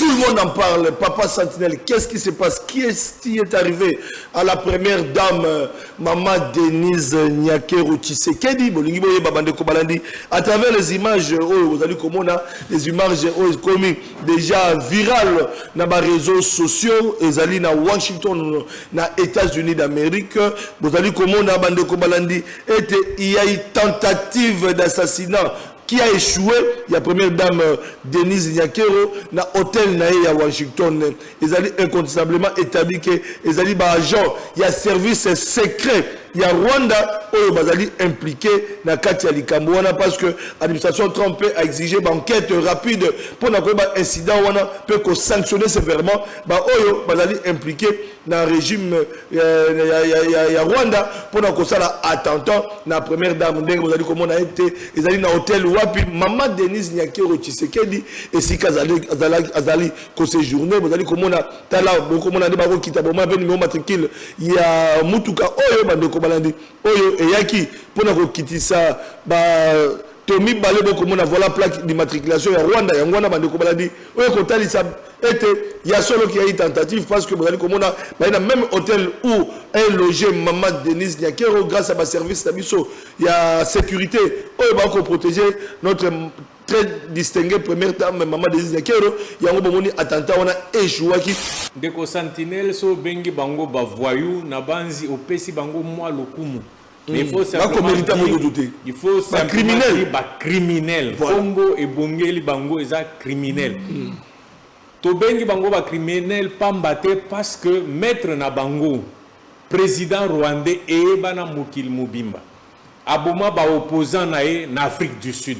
Tout le monde en parle. Papa Sentinelle, qu'est-ce qui se passe? Qui est arrivé à la première dame, Maman Denise Nyakero Tshisekedi, à travers les images, vous allez comprendre, les images commis déjà virales dans les réseaux sociaux, ils allaient dans Washington, dans les États-Unis d'Amérique, vous allez comprendre, il y a une tentative d'assassinat qui a échoué. Il y a la première dame Denise Nyakero dans l'hôtel Naé à Washington. Ils ont incontestablement établi que les agents, il y a service secret. Il y a Rwanda où ils impliqué dans Katia Likamouana parce que l'administration Trump a exigé une enquête rapide pour un incident où on peut sanctionner sévèrement. Ils impliqué dans le régime Rwanda pour un attentat. La première dame, comment on a été, ils allaient dans l'hôtel Wapi, Maman Denise Nyakero Tshisekedi, et si Azali ko séjourné, vous allez comment on a tala, comment on a débarqué kita bon ben numéro matricule, il y a Mutuka Oyo bande ko balandi, Oyo et Yaki pour na ko kitisa ba Tomi Balebo comme on a voilà plaque d'immatriculation à Rwanda, ya Rwanda bande ko balandi, Oyo ko tali ça il y a solo qui a eu tentative parce que vous allez comme on a dans le même hôtel où est logé Maman Denise Nyakero grâce à ma service d'Abisso, il y a sécurité, Oyo va ko protéger notre très distingué première dame Maman Denise Nyakero, il y a un bon attentat on a échoué qui Deko Sentinelle so bengi bango ba voyou na banzi opesi bango moi lokumu. Mais il faut simplement il faut simplement criminel. Congo et Bongeli bango eza criminel. To bengi bango ba criminel pambate parce que maître na bango président rwandais et bana mukil mubimba. Aboma ba opposant nae na Afrique du Sud.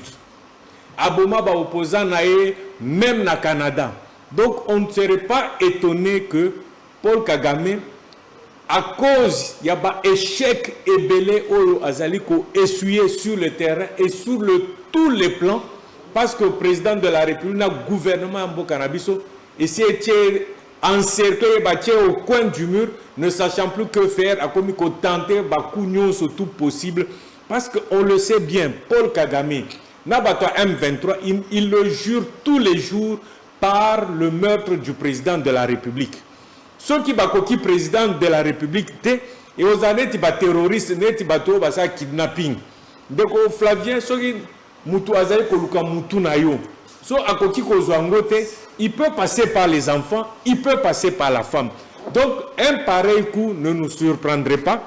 Aboma ba opposant nae même na Canada. Donc on ne serait pas étonné que Paul Kagame, à cause il y a un échec et belé au Azaliko essuyé sur le terrain et sur tous les plans, parce que le président de la République, le gouvernement Mbokanabiso, essayait encercler au coin du mur, ne sachant plus que faire, à comme il tenter sur tout possible, parce qu'on le sait bien, Paul Kagame, Nabato M23, il le jure tous les jours par le meurtre du président de la République. Ceux qui sont président de la République, et aux années, ils sont terroristes, ils sont kidnapping. Donc, Flavien, ceux qui il peut passer par les enfants, il peut passer par la femme. Donc, un pareil coup ne nous surprendrait pas.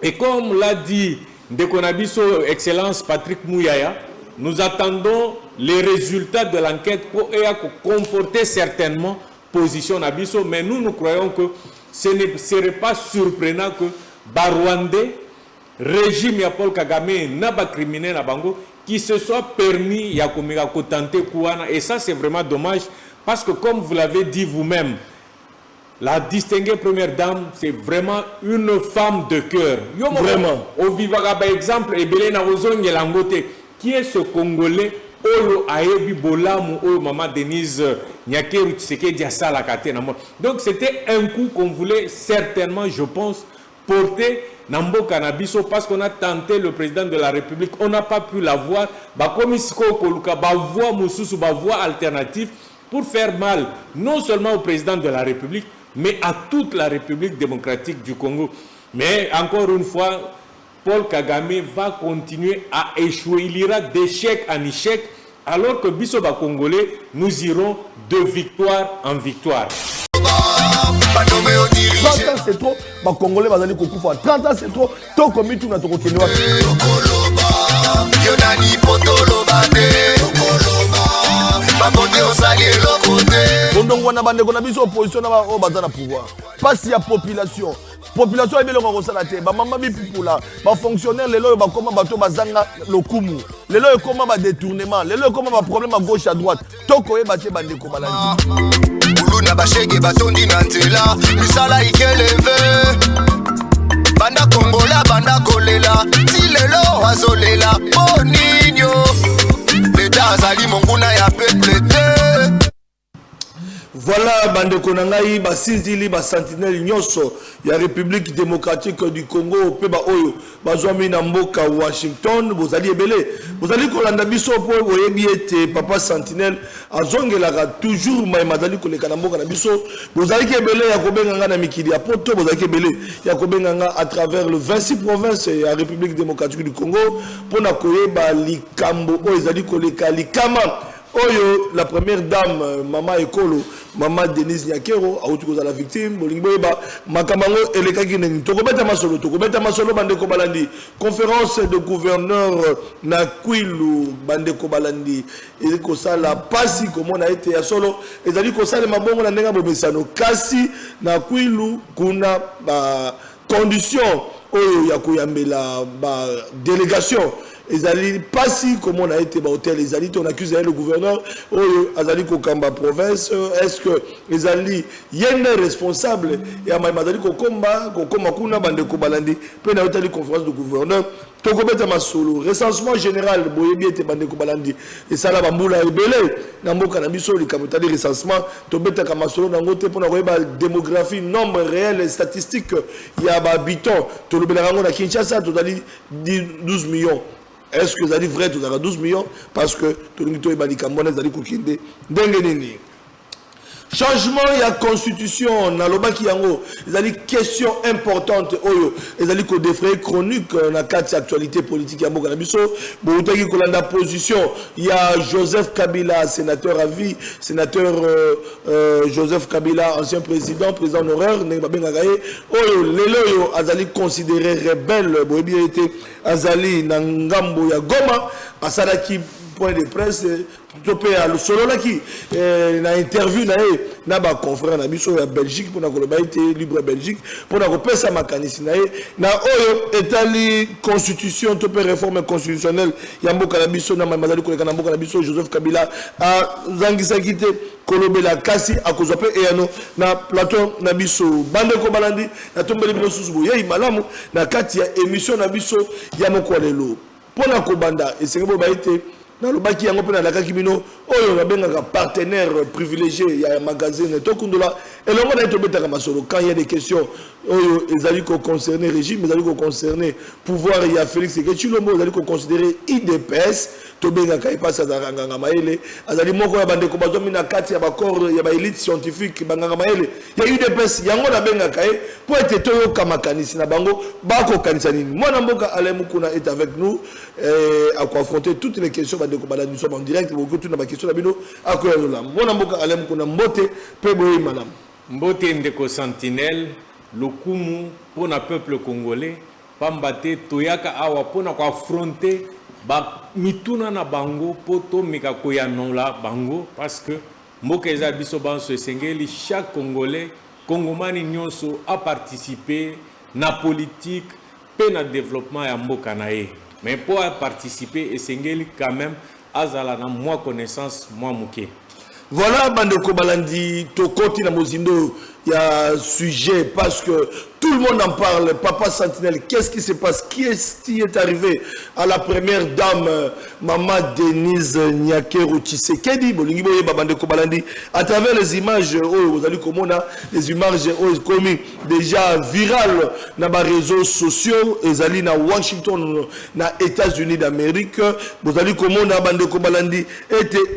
Et comme l'a dit Ndekonabiso, Excellence Patrick Mouyaya, nous attendons les résultats de l'enquête pour conforter certainement position Nabiso, mais nous croyons que ce ne serait pas surprenant que Barwandais, régime ya Paul Kagame, naba criminel à Bango, qui se soit permis ya tenter Kouana. Et ça c'est vraiment dommage parce que comme vous l'avez dit vous-même, la distinguée première dame, c'est vraiment une femme de cœur. Vraiment. Au vivant par exemple, Ebelena Ozong Langote, qui est ce Congolais Olo Aebi Bolamu Olo Maman Denise Nyakero Tshisekedi Asala Katena. Donc c'était un coup qu'on voulait certainement, je pense, porter Nambo Kanabiso parce qu'on a tenté le président de la République, on n'a pas pu l'avoir. Comme Isko Koluka, voix Moussousou, voix alternative pour faire mal non seulement au président de la République, mais à toute la République démocratique du Congo. Mais encore une fois, Paul Kagame va continuer à échouer. Il ira d'échec en échec, alors que Bissoba Congolais, nous irons de victoire en victoire. 30 ans c'est trop, les Congolais vont aller au 30 ans c'est trop, tant que tout n'a pas été donc on a bandé qu'on a mis opposition au bazar à pouvoir. Pas si y a population. Population est bien le consalaté. Ba maman bi pupula. Ba fonctionnaire les lois ba comment bato bazanga le kumu. Les lois comment ba détournement. Les lois comment ba problème à gauche à droite. Toko e baté bandé ko balandi. Uluna ba shege batondi nantela. Misala ikeleve. Banda Kongola banda kolela. Si lelo azolela. Boninho. L'État azali monguna ya peuple. Voilà, bande konangai, ba sinzili, ba sentinelle nyonso, ya République démocratique du Congo, pe ba oyo, ba zoami na mboka Washington, bozali ebele. Bozali kolanda biso po oyebi ete papa sentinelle azongelaka toujours mai mazali koleka na mboka na biso. Bozali ke ebele ya kobenga nga na mikili ya poto, bozali ke ebele ya kobenga nga à travers le 26 provinces ya République démocratique du Congo, pona koyeba likambo oyo ezali koleka likama. Oyo, la première dame, Maman Ekolo, Maman Denise Nyakero, a outuko la victime, Bolingoeba, Makamango, Elekaginen, Tokobeta Masolo, Bandeko Balandi, conférence de gouverneur Nakwilu, Bandeko Balandi, et Kosala, Pasi, comme on a été à solo, et Zali Kosala, Mabongo, la Nenga Bobesano, Kasi, Nakwilu, Kuna, condition, Oyo, Yakoyambela, délégation. Ezali Pasi, comme on a été au hôtel, Ezali, on accuse le gouverneur, Azali Kokamba province, est-ce que Ezali, il y a un responsable, et à Mazali Kokomba, Kuna, Bande Kobalandi, puis on a eu conférence de gouverneur, Tokobeta Masolo, recensement général, Boyebi et Bande Kobalandi, et ça la Bamboula et Belé, Nambo Kanabiso, les Kamotali recensement, Tobeta Kamasolo, Nangote, pour la démographie, nombre réel, statistique, il y a habitants, Tolobelango, la Kinshasa, Totali 12 millions. Est-ce que vous avez vrai, vous avez 12 millions? Parce que tout le monde est allé coucher. Changement de la constitution, dans le yango, il y a des questions importantes, il y a des défrayés chroniques dans la carte actualité politique. Il y a la position, il y a Joseph Kabila, sénateur à vie, sénateur Joseph Kabila, ancien président honoraire, Lelo Azali considéré rebelle, Azali Nangambo ya Goma, Asalaki point de presse, topé à solo là qui na interview na ba confrère na biso ya Belgique pour na koloba été libre Belgique pour na kopesa makanisi na oyo etali constitution topé réforme constitutionnelle ya mboka na biso na mazali koleka na mboka na biso Joseph Kabila a zangisa kite kolobela kasi akozwa pe eyano na plateau na biso bande ko balandi na tombeli bino susu ye malamu na kati ya émission na biso ya mokolelo pona ko banda esengebo ba été dans le baki yango pena la kakibino oyo na benga partenaire privilégié il y a un magazine Tokundola et le monde est tombé dans masolo quand il y a des questions oyo ezali ko concerner régime ezali ko concerner pouvoir il y a Félix Sekechilombo ezali ko considérer IDPS to benga kai passa za nganga maele azali moko ya bande ko bazomi na kati ya bakor ya ba élite scientifique banganga maele ya IDPS yango na benga kai pour être toyo kamakanisi na bango bako kanisa nini mwana mboka Alemu Kuna est avec nous à confronter toutes les questions. Nous sommes en direct, vous avez une question. Mbote ndeko sentinelle, lokumu pour le peuple congolais, pambate toyaka awa pour affronter ba mituna na bango poto mika koya nola bango parce que mboka eza biso banso esengeli chaque congolais congomani nyonso a participé na politique pe na développement ya mboka na ye. Mais pour participer, et Sengeli quand même, Azala na moi connaissance, moi mouké. Voilà, Bande Kobalandi, Tokoti na Mozindo, il y a un sujet parce que tout le monde en parle. Papa Sentinelle, qu'est-ce qui se passe? Qui est arrivé à la première dame, Maman Denise Nyakero Tshisekedi, à travers les images, vous allez comment les images commis déjà virales dans les réseaux sociaux, ils allaient à Washington, dans les États-Unis d'Amérique, vous allez comment il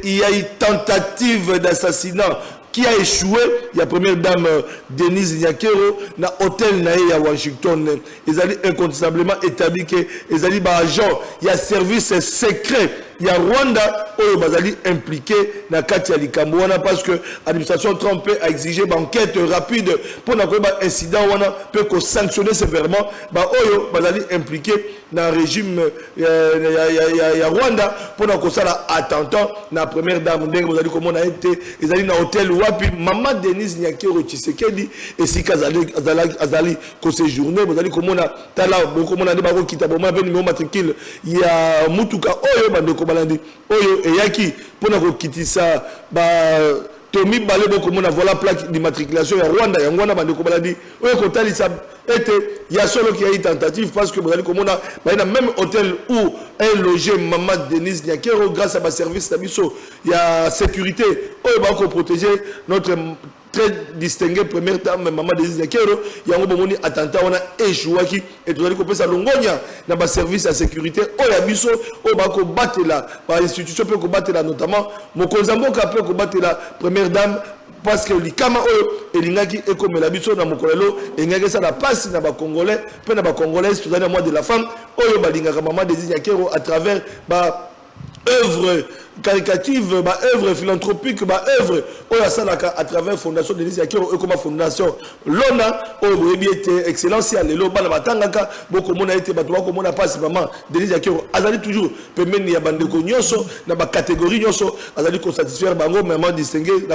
y a une tentative d'assassinat qui a échoué. Il y a la première dame Denise Nyakero dans l'hôtel à Washington. Ils ont incontestablement établi que les agents, il y a service secret. Il y a Rwanda qui est impliqué dans la Katia Likambouana parce que l'administration Trump a exigé une enquête rapide pour l'incident peut sanctionner sévèrement. Ils sont impliqués dans le régime il y a Rwanda pour attentat la première dame. Ils ont dans l'hôtel Wapi, Maman Denise Nyakero Tshisekedi et si Azali ko séjourné, vous allez comme on a tala beaucoup on a des barreaux qui t'a bon numéro matricule il y a Mutuka Oyo bande ko balandi Oyo et Yaki pour na ko kitisa ba Tommy Balebo comme on a voilà plaque d'immatriculation ya Rwanda ya Rwanda bande ko balandi Oyo ko talisa il y a solo qui a une tentative parce que vous allez comme on a même hôtel où est logé Maman Denise Nyakero grâce à ma service d'Abisso, il y a sécurité, on va protéger notre très distinguée première dame Maman Denise Nyakero, il y a un moment attentat on a échoué et tout allez couper ça longonia dans ma service de sécurité, on a Abisso, on va combattre là, par institution peut combattre là notamment mon Kozamboka peut combattre la première dame parce que likama oyo elingaki ekomela biso na mokolelo engaki ça la passe na ba congolais pe na ba congolaises tout à mois de la femme oyo balingaka Maman Denise Nyakero à travers ba œuvre caricative, ba œuvre philanthropique, ba œuvre oyo asalaka à travers fondation Denise Nyakero et comme fondation lona oyo boyebi ete excellence ya lelo bana batangaka boko mona ete bato bako mona passe Maman Denise Nyakero azali toujours pemeni ya bandeko nyonso na ba catégorie nyonso azali ko satisfaire bango maman distinguée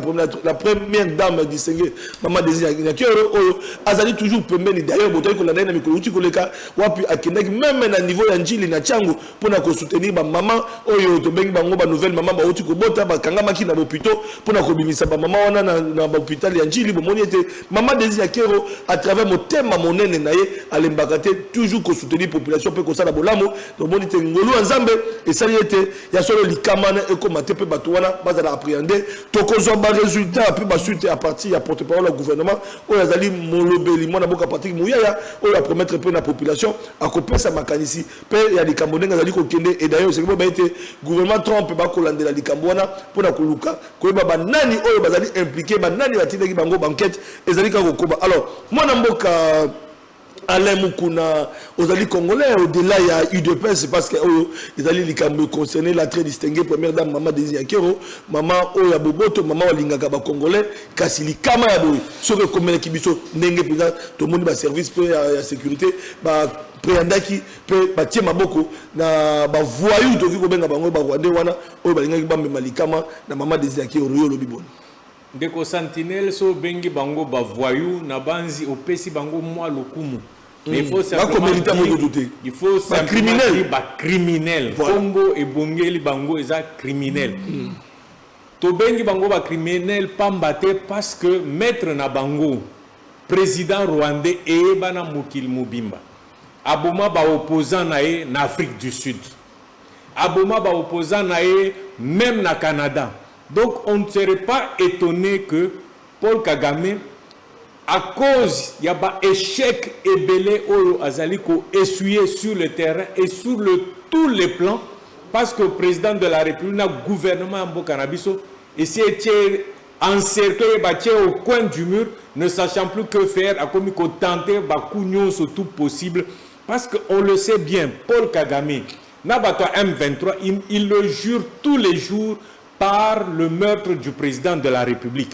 la première dame distinguée Maman Denise Nyakero oyo azali toujours pemeni d'ailleurs boto ko landa na mikolo uti koleka wapi akendaki même na niveau ya njili na changu pona ko soutenir ba maman oyo to bengi bango ba nouvelle maman ba uti ko bota ba kangama ki na hôpital pona ko bimisa ba maman wana na hôpital ya njili bomoni ete Maman Denise Nyakero à travers motema monene na ye alembaka te toujours ko soutenir population pe ko sala bolamo bomoni te ngolu nzambe et ça ete ya solo likamana e ko mate pe bato wana bazala appréhender to ko zo ba résultat pe ba suite à partir ya porte-parole au gouvernement o yazali molobeli mona boka Patrick Muyaya o ya promettre pe na population a ko pesa makanisi pe ya likambo ndenga zali ko kende et d'ailleurs c'est que ba ete gouvernement Trump ba ko landela likambo wana pona ko luka ko ba banani oyo bazali impliqué banani batindaki bango banquette ezali ka kokoba alors mwana mboka Alain Mukuna, aux alliés congolais, au-delà, il y a UDPS parce que les alliés qui concernaient la très distinguée première dame Maman Denise Nyakero, Maman Oya Boboto, Maman Olingaka congolais, Kassili Kama Yaboui, ce que comme les Kibiso, Nenge Président, tout le monde va service pour la sécurité, préandaki, Batie Maboko, na voyou, tout le monde va bango, Rwanda, wana, Oya Balingaki Bambe Malikama, na Maman Denise Nyakero, Rio Lobibon. Deko sentinelle so bengi bango ba voyou na banzi opesi bango moi lokumu. Mais il faut simplement il faut simplement criminel. Kombo et bongeli bango eza criminel. To bengi bango ba criminel pambate parce que maître na bango président rwandais et bana mukil mubimba. Aboma ba opposant na e na Afrique du Sud. Aboma ba opposant na e même na Canada. Donc on ne serait pas étonné que Paul Kagame, à cause il y a un échec et belé au Azaliko essuyé sur le terrain et sur tous les plans, parce que le président de la République, le gouvernement en Bokanabiso, essayait encercler au coin du mur, ne sachant plus que faire, à comme il tentait sur tout possible, parce qu'on le sait bien, Paul Kagame, Nabato M23, il le jure tous les jours par le meurtre du président de la République.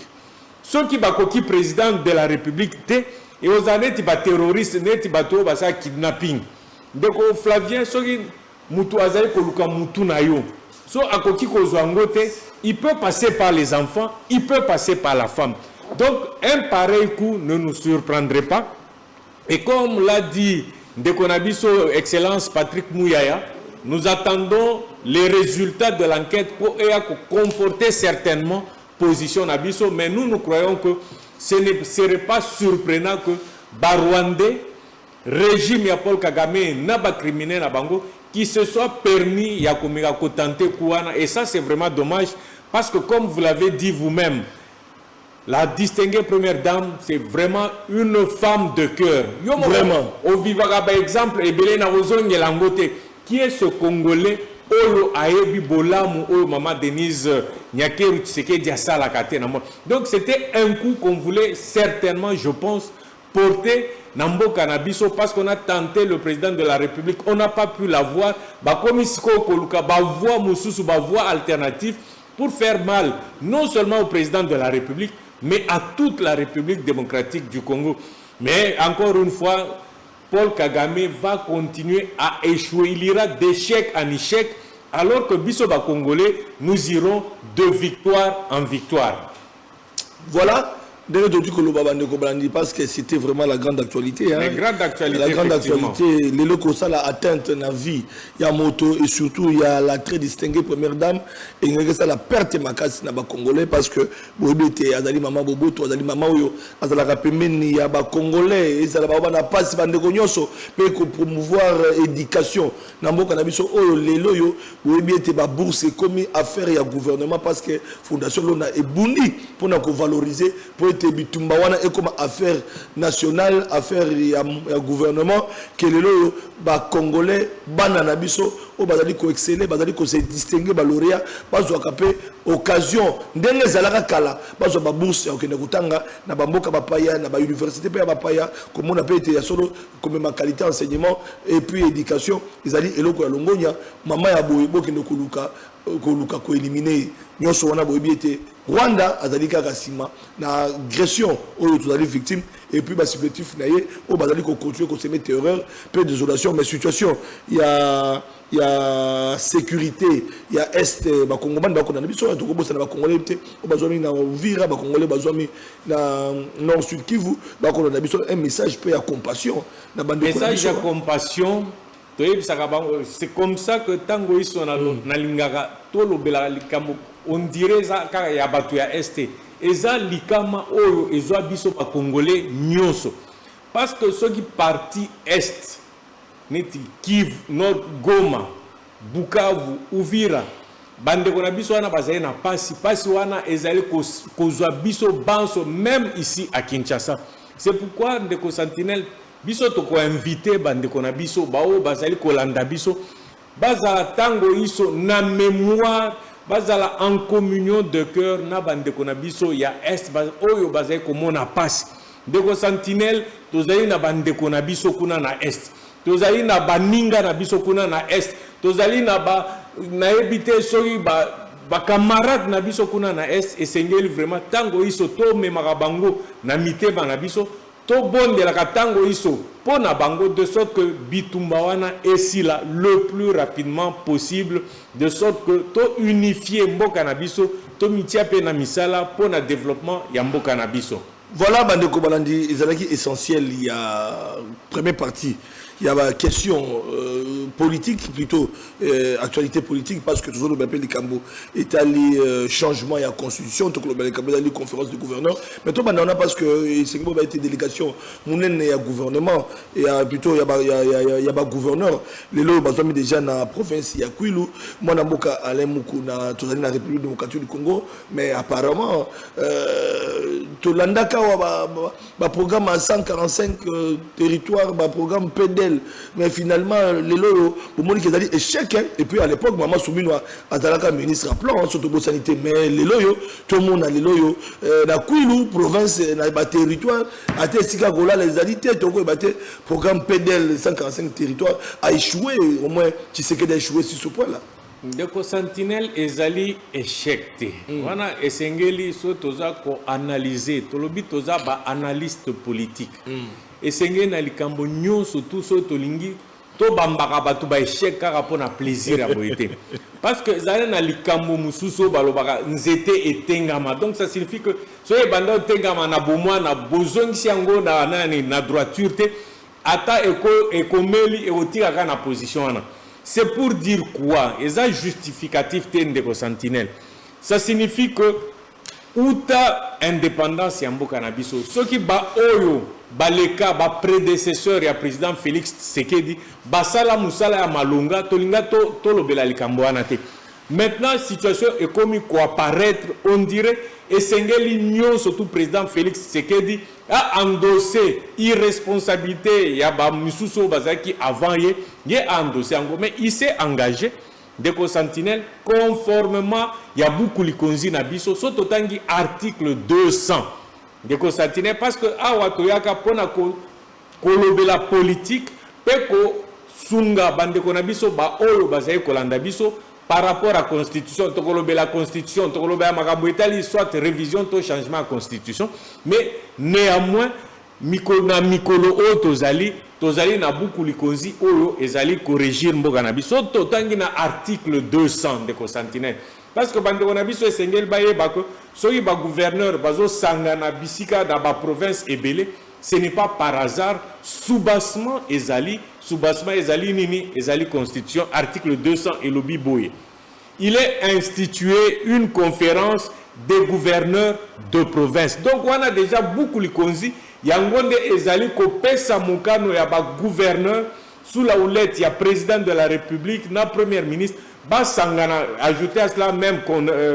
Ceux qui sont président de la République, et aux années, ils sont terroristes, ils sont kidnapping. Donc, Flavien, ceux qui il peut passer par les enfants, il peut passer par la femme. Donc, un pareil coup ne nous surprendrait pas. Et comme l'a dit Ndekonabiso Excellence Patrick Muyaya, nous attendons les résultats de l'enquête pour conforter certainement position Nabiso, mais nous croyons que ce ne serait pas surprenant que Barwandais, régime ya Paul Kagame, naba criminel na bango, qui se soit permis ya komeka kotante kouana, et ça c'est vraiment dommage parce que comme vous l'avez dit vous-même, la distinguée première dame, c'est vraiment une femme de cœur. Vraiment. Au vivara par exemple, Ebele na ozonge langote. Qui est ce Congolais Olo Aebi Bolamu Olo Maman Denise Nyakero Tshisekedi Asala Katena. Donc c'était un coup qu'on voulait certainement, je pense, porter Nambo Kanabiso parce qu'on a tenté le président de la République. On n'a pas pu l'avoir. Comme Isko Koluka, voix Moussousou, voix alternative pour faire mal non seulement au président de la République, mais à toute la République démocratique du Congo. Mais encore une fois, Paul Kagame va continuer à échouer. Il ira d'échec en échec, alors que Bissoba Congolais, nous irons de victoire en victoire. Voilà, Dès que parce que c'était vraiment la grande actualité. Hein. La grande actualité. La grande actualité. Les locaux, ça l'a atteinte dans la vie. Il y a moto et surtout il y a la très distinguée première dame. Et il y a la perte de ma casse dans les Congolais parce que Boébé Azali Maman Bobo, Azali Maman Oyo, Azali Rapemeni, il y a des Congolais, ils ont pas si bande Cognoso, pour promouvoir l'éducation. Nambo Kanabiso Oyo, les Loyo, Boébé était ma bourse et commis affaire et gouvernement parce que Fondation Lona est bondi pour nous valoriser. Pour être bitumba wana et comme affaire nationale affaire ya gouvernement que les ba congolais banana biso o bazali ko exceller bazali ko se distinguer ba lauréat bazwa kapé occasion ndenge zalaka kala bazwa ba bourse ya okende kutanga na bamboka bapaya na ba université pe ya bapaya comme on appelle ya solo comme ma qualité enseignement et puis éducation ezali eloko ya longonya mama ya boyebo kende koluka ko éliminer nyonso wana boyebi ete Rwanda azali kaka sima na agression oyo tozali victime et puis ba supplétif naye o bazali ko continuer ko semer terreur peu désolation mais situation il y a sécurité il y a est ba congolais ba kona biso to ko bossa na ba congolais te o bazwami na Uvira ba congolais bazwami na nord sud Kivu ba kona biso un message peu ya compassion na bande message ya compassion. C'est comme ça que tango iso na lingaka to lobela likambo on dirait ça car ya batu ya este eza likama oyo ezwa biso ba congolais nyonso parce que ceux qui parti est neti Kivu Nord Goma Bukavu Uvira bande kona biso wana bazali na pasi wana ezali kozwa biso banso même ici à Kinshasa. C'est pourquoi ndeko Sentinelle biso to ko inviter bande kona biso bao bazali kolanda biso bazala tango iso na mémoire bazala en communion de cœur na bande kona biso ya est oyo bazali komona passe ndeko Sentinelle tozali na bande kona biso kuna na est tozali na baninga na biso kuna na est tozali na na ebité soki ba camarade na biso kuna na est esengeli vraiment tango iso to memaka bango na miteba na biso to bonde la katango iso pona bango de sorte que bitumba wana esila le plus rapidement possible de sorte que to unifier mboka na biso to mitia pe na misala pona développement ya mboka na biso. Voilà bandeko balandi ezalaki essentiel il y a première partie. Il y a une question politique, plutôt actualité politique, parce que toujours le appel des Cambo est allé changement et la constitution, tout le Cambo est allé conférence de gouverneur. Mais tout le monde parce que c'est une été délégation, mon il y a gouvernement, et plutôt il y a gouverneur. Les lots, ils ont mis déjà dans la province, il y a Kwilu, moi dans Boka, Alain Moukou, dans la République démocratique du Congo, mais apparemment, tout l'andaka, le programme à 145 territoires, le programme PDL. Mais finalement, les lots, pour moi, ils ont dit échec. Et puis à l'époque, maman Soumino a été ministre à plan, surtout pour la sanité. Mais les lots, tout le monde a les lots. La Kwilu, province, dans le territoire, a été si Gola, les alités, le programme PDL 145 territoires a échoué. Au moins, tu sais qu'il a échoué sur ce point-là. Ndeko Sentinelle ezali échec. Wana esengeli so toza ko analyser, tolobi toza ba analyste politique. Esengeli na likambo nyonso tout so tolingi to bambaka batu ba échec kaka pona plaisir ya boyete. Parce que zale na likambo mususu balobaka nzete etengama. Donc ça signifie que so e banda etengama na bomwa na bozongisi yango na nani na droiture te ata ekomeli e otika na position wana. C'est pour dire quoi? Et ça justificatif de Sentinelle. Ça signifie que outa indépendance yambo nabiso. Ce qui ba oyo baleka ba prédécesseur ya président Félix Tshisekedi basala musala ya malonga tolinga to lobela likambo wana te. Maintenant situation est comme quoi apparaître on dirait et sengeli nyon surtout président Félix Tshisekedi a endossé irresponsabilité ya ba misuso bazaki avant ye a endossé en gros mais il s'est engagé Ndeko Sentinelle conformément ya beaucoup likonzi na biso so totangi article 200 Ndeko Sentinelle parce que awa toyaka pona ko lobela politique pe ko sunga bandeko na biso ba oyo bazai kolanda biso par rapport à la constitution, la constitution, soit révision, soit changement de constitution, mais néanmoins, mikolo o tozali na beaucoup likonzi oyo ezali corrigir mboka na biso totangi na article 200 de Sentinelle parce que bande na biso esengel baye bako soki ba gouverneur bazo sangana bisika dans ba province ebele, ce n'est pas par hasard. Soubassement ezali nini, ezali constitution article 200 et lobi boye. Il est institué une conférence des gouverneurs de province. Donc on a déjà beaucoup de konzi yangonde ezali ko pesa mukano ya ba gouverneur sous la houlette ya président de la République na premier ministre ba sangana, ajouter à cela même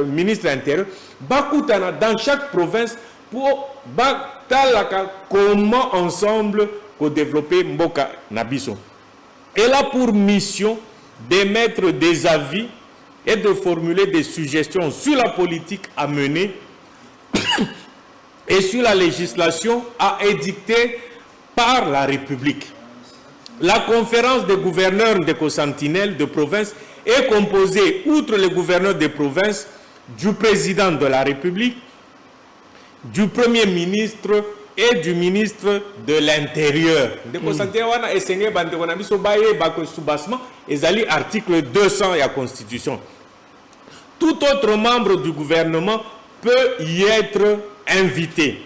ministre intérieur ba koutana dans chaque province pour ba talaka comment ensemble pour développer mboka nabiso. Elle a pour mission d'émettre des avis et de formuler des suggestions sur la politique à mener et sur la législation à édicter par la République. La conférence des gouverneurs de Sentinelle de province est composée, outre les gouverneurs de province, du président de la République, du premier ministre et du ministre de l'Intérieur. Article 200 de la Constitution. Tout autre membre du gouvernement peut y être invité.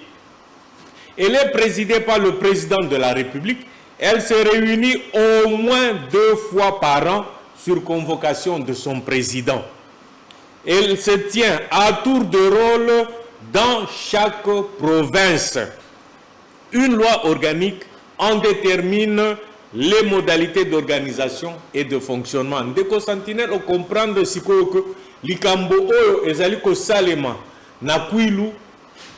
Elle est présidée par le président de la République. Elle se réunit au moins 2 fois par an sur convocation de son président. Elle se tient à tour de rôle dans chaque province. Une loi organique en détermine les modalités d'organisation et de fonctionnement. Ndeko Sentinelle, on comprend que likambo oyo ezali ko salema na Kwilu,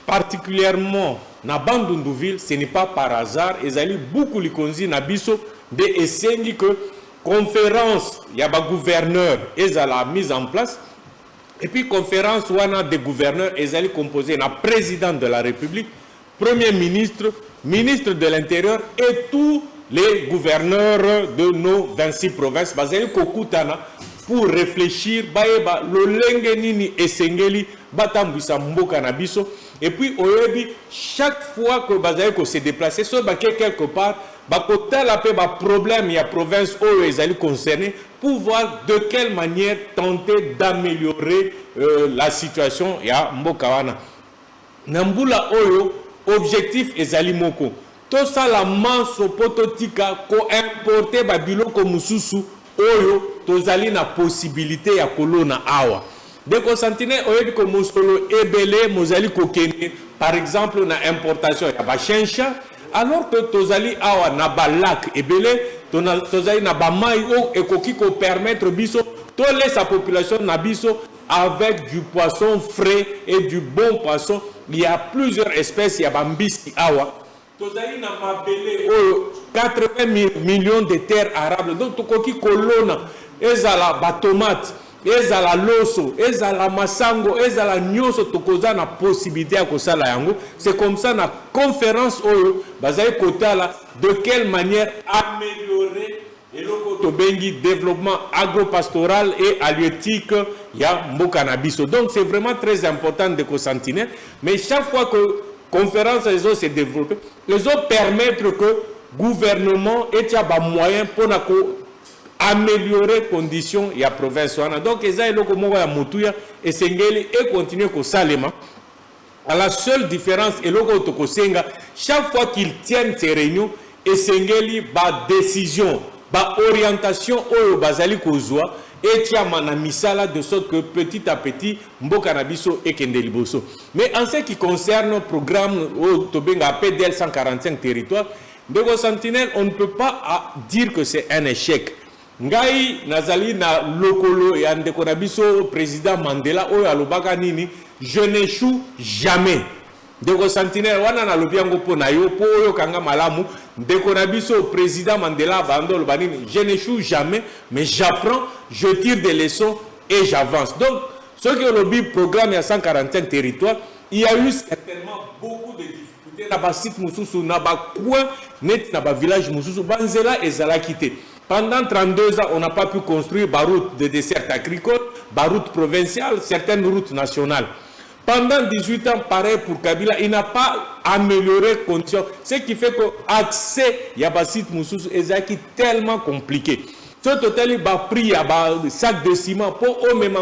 particulièrement na Bandunduville, ce n'est pas par hasard. Ezali beaucoup likonzi na biso de esengi que conférence yaba gouverneur ezala mise en place. Et puis conférence wana des gouverneurs ezali composé na président de la République, premier ministre, ministre de l'Intérieur et tous les gouverneurs de nos 26 provinces bazali kokutana pour réfléchir baeba lolenge nini esengeli batambisa mboka na biso. Et puis oyebi chaque fois que bazali ko se déplacer so ba quelque part bakotala pe ba problème ya province oyo ezali concerné pour voir de quelle manière tenter d'améliorer la situation ya mboka wana. Nambula oyo objectif ezali moko. Tout ça la manso pototika ko importer ba biloko mususu oyo tozali na possibilité ya kolona awa. Deko Sentinelle oyebi ko mosolo ebele mozali ko kende par exemple na importation ya ba chencha, alors que tozali awa na ba lac ebele tozali na ba mai o ekoki ko permettre biso to laisse sa population na biso avec du poisson frais et du bon poisson. Il y a plusieurs espèces, il y a bambisi awa. Tozali na mabele oyo 80 millions de terres arables. Donc tokoki kolona ezala ba tomate, ezala loso, ezala masango, ezala nyoso tokoza na possibilité ya kosala yango. C'est comme ça na conférence oyo bazali kotala de quelle manière améliorer le développement agropastoral et halieutique ya mboka na biso. Donc c'est vraiment très important de Sentinelle. Mais chaque fois que conférence les autres se développent, les autres permettre que gouvernement ait des moyens pour améliorer les conditions de la province. Donc ils ont le moyen ya mutuya et sengeli et continuer ko salema. À la seule différence et loko toko senga chaque fois qu'ils tiennent ces réunions et sengeli ba décision ba orientation oyo bazali kozwa et tiama na misala de sorte que petit à petit mboka na biso ekende liboso. Mais en ce qui concerne le programme Tobenga PDL 145 territoires, Ndeko Sentinelle, on ne peut pas dire que c'est un échec. Ngai nazali na lokolo ya Ndeko na biso président Mandela oyo alobaka nini, je n'échoue jamais. Ndeko Sentinelle wana na lobiango po na yo po oyo kanga malamu Ndeko na biso président Mandela bandolo banini, je n'échoue jamais mais j'apprends, je tire des leçons et j'avance. Donc ce qui est le programme il y a 145 territoires, il y a eu certainement beaucoup de difficultés na ba site mususu na ba coin net na ba village mususu banzela ezala quitté. Pendant 32 ans, on n'a pas pu construire des routes de dessert agricole, des routes provinciales, certaines routes nationales. Pendant 18 ans, pareil pour Kabila, il n'a pas amélioré les conditions. Ce qui fait que l'accès à Yabbasit Moussous est tellement compliqué. Ce total a pris un sac de ciment pour au même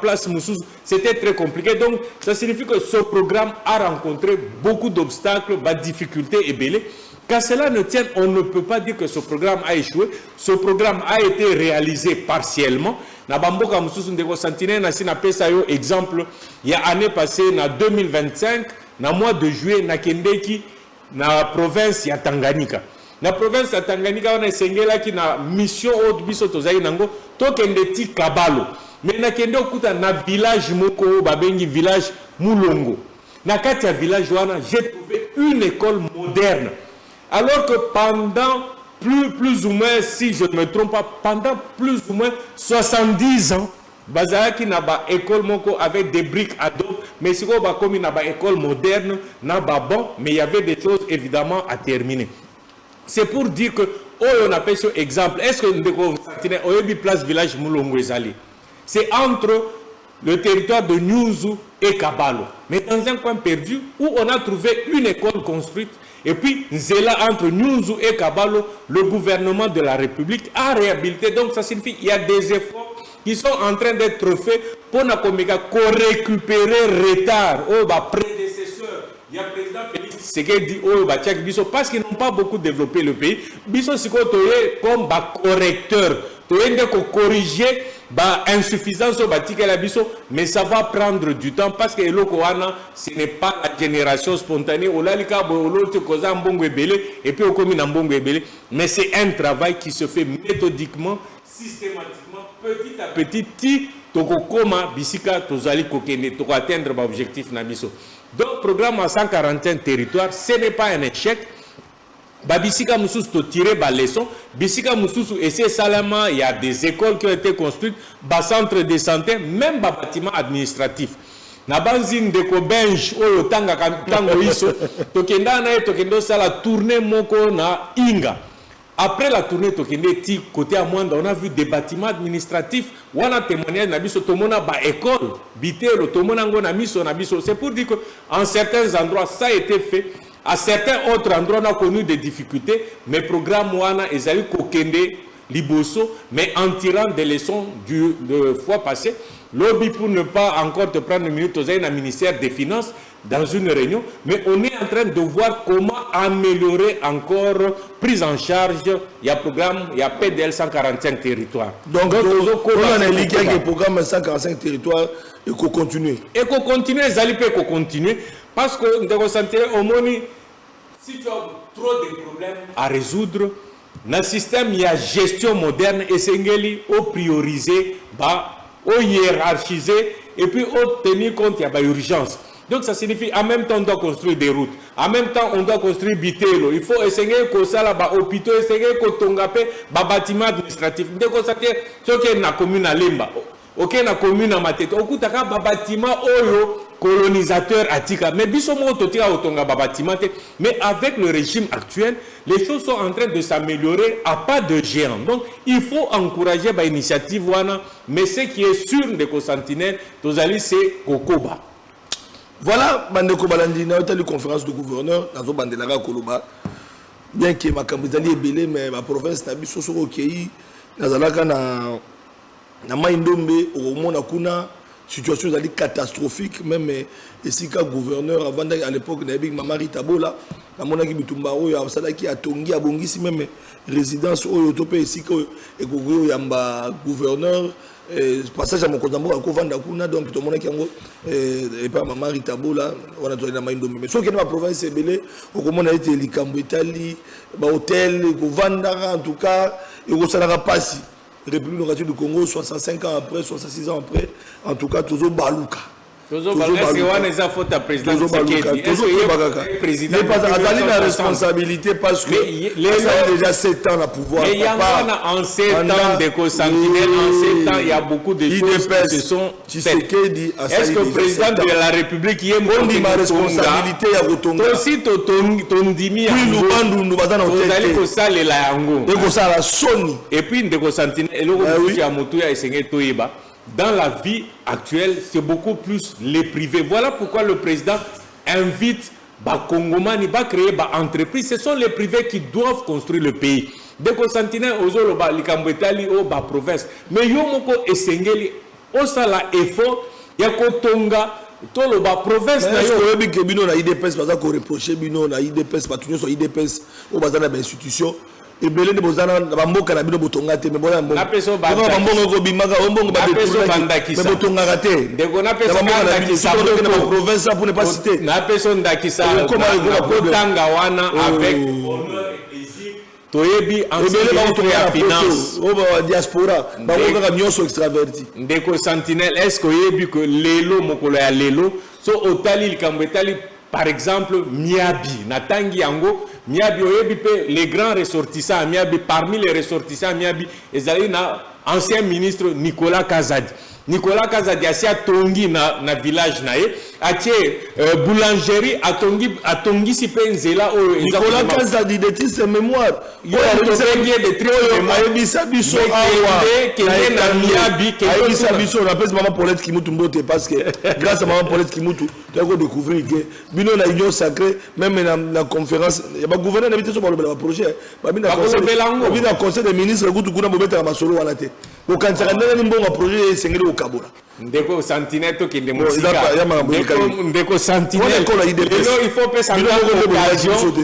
place Moussous. C'était très compliqué. Donc, ça signifie que ce programme a rencontré beaucoup d'obstacles, de difficultés et belles. Qu'à cela ne tienne, on ne peut pas dire que ce programme a échoué. Ce programme a été réalisé partiellement. Na bamboka Moussous ndeko Santine na sina pesa yo exemple, il y a année passée, en 2025, na mois de juillet, na Kendeki, na province ya Tanganyika. Na province ya Tanganyika, on a sengela qui na mission au biso tozai nango, to kende ti Kabalo. Mais na kende okuta na village moko, babengi village Moulongo. Na kati ya village wana, j'ai trouvé une école moderne. Alors que pendant plus ou moins, si je ne me trompe pas, pendant plus ou moins 70 ans, Bazaki n'a pas école moko avec des briques à dos, mais si on a comme une école moderne, n'a pas bon, mais il y avait des choses évidemment à terminer. C'est pour dire que, on appelle ce exemple, est-ce que nous avons place village Moulongo Ezali? C'est entre le territoire de Nyuzu et Kabalo, mais dans un coin perdu où on a trouvé une école construite. Et puis, Zela entre Nyuzu et Kabalo, le gouvernement de la République a réhabilité. Donc, ça signifie qu'il y a des efforts qui sont en train d'être faits pour récupérer retard aux prédécesseurs. Il y a le président Félix Tshisekedi dit parce qu'ils n'ont pas beaucoup développé le pays. Biso siko toye comme correcteur, toye de corriger insuffisance au batika la biso, mais ça va prendre du temps parce que ce n'est pas la génération spontanée. Et puis mais c'est un travail qui se fait méthodiquement, systématiquement, petit à petit, pour atteindre l'objectif. Donc, programme à 141 territoires, ce n'est pas un échec. Babisika Moussous to tirer ba leçon. Bisika Moussous et c'est Salama, il y a des écoles qui ont été construites, bas centre de santé, même bas bâtiment administratif. Na banzine de ko bench oyo tanga tango iso tokenda na tokendo sala tournée moko na Inga. Après la tournée tokende ti côté à Mwanda, on a vu des bâtiments administratifs, on a témoigné na biso tomona ba école, bitelo tomona ngo na miso na biso. C'est pour dire que en certains endroits ça a été fait. À certains autres endroits, on a connu des difficultés, mais le programme Wana Ezali Kokende Liboso, mais en tirant des leçons de fois passées, lobby pour ne pas encore te prendre une minute, au ministère des Finances dans une réunion, mais on est en train de voir comment améliorer encore prise en charge. Il y a programme, il y a PDL 145 territoires. Donc on a un programme 145 territoires et qu'on continue. Et qu'on continue, Ezali peut qu'on continue. Parce que nous devons sentir au moins, si tu as trop de problèmes à résoudre, dans le système, il y a gestion moderne et c'est au prioriser, au hiérarchiser et puis au tenir compte, il y a urgence. Donc ça signifie en même temps on doit construire des routes, en même temps on doit construire Bitelo. Il faut essayer que ça là, hôpitaux, essayer que Tongape, bâtiment administratif. Nous devons sentir ce qui est dans la commune à Lemba. Ok, na commune à Matete, au Koutaka, bâtiment oyo colonisateur Atika, mais bisomo totika otonga bâtiment. Mais avec le régime actuel, les choses sont en train de s'améliorer à pas de géant. Donc, il faut encourager l'initiative wana, mais ce qui est sûr de Kosantinel, tozali c'est Kokoba. Voilà, Bandeko Balandi, na une conférence du gouverneur, nazo bandelaka Koloba. Bien que ma cambizali est belé, mais ma province n'a biso soko kei, nazalaka na Maïndombe, au monde kuna situation catastrophique, même ici quand gouverneur avant à l'époque de Mamari Tabola, na mona ki bitumba oyo asalaki atongi abongisi même résidence oyo topé ici que ekogoyo yamba gouverneur passage à mon Kozambo à Kovanda kuna donc tout le monde qui yango et pas Mamari Tabola on a tourné na Maïndombe mais sauf que la province est belé au comment a été likambo Italie ba hôtel Kovanda en tout cas et au salara passi République démocratique du Congo, 65 ans après, 66 ans après, en tout cas, toujours Balouka. Toujours Balouka. Est-ce qu'il y a faute à président Tshisekedi? Est-ce qu'il y a président la responsabilité parce que il a déjà 7 ans à pouvoir. Mais il y a en 7 ans de Kosantinel, en 7 ans, il y a beaucoup de choses qui se sont faites. Est-ce que le président de la République y est ma responsabilité à Rotonga? Aussi, Tondimi, et puis, de Kosantinel, dans la vie actuelle, c'est beaucoup plus les privés. Voilà pourquoi le président invite Bakongomani, créer des entreprises. Ce sont les privés qui doivent construire le pays. Deko Sentinelle ozolo ba likambo etali o ba province. Mais yo moko esengeli o sala effort ya kotonga tolo ba province na yo. Est-ce que bino na IDPS parce que reprocher bino na IDPS patunyo so IDPS o bazana ba institution et belé de bozana ba mboka na bino botonga te mais bona mbongo. Na peso ba mbongo ko bimaka mbongo ba mais botonga raté. Deko na peso ndakisa na province pour ne pas citer. Na peso ndakisa kotanga wana avec honneur et plaisir. Toyebi en finance au diaspora ba nyonso extraverti. Ndeko Sentinelle est-ce que yebi que lelo mokolo ya lelo so otali likambo etali par exemple Miabi natangi yango Miabi oyebi pe les grands ressortissants Miabi parmi les ressortissants Miabi ezali na ancien ministre Nicolas Kazadi. Nicolas Kazadi asia tongi na village nae atie boulangerie atongi si pe nzela o Nicolas Kazadi de triste mémoire yo de triste mémoire ebisa biso awa na Miabi ebisa biso on appelle maman Paulette Kimutu mbote parce que grâce à maman Paulette Kimutu tu as découvrir que bino na union sacrée même na conférence ya ba gouverneur na bité so ba le projet ba bina conseil des ministres kutu kuna bobeta masolo wana te au kantsaka ndenge mbongo projet sengeli au kabura Ndeko Sentinelle to kende musika Ndeko Sentinelle il faut pas s'entendre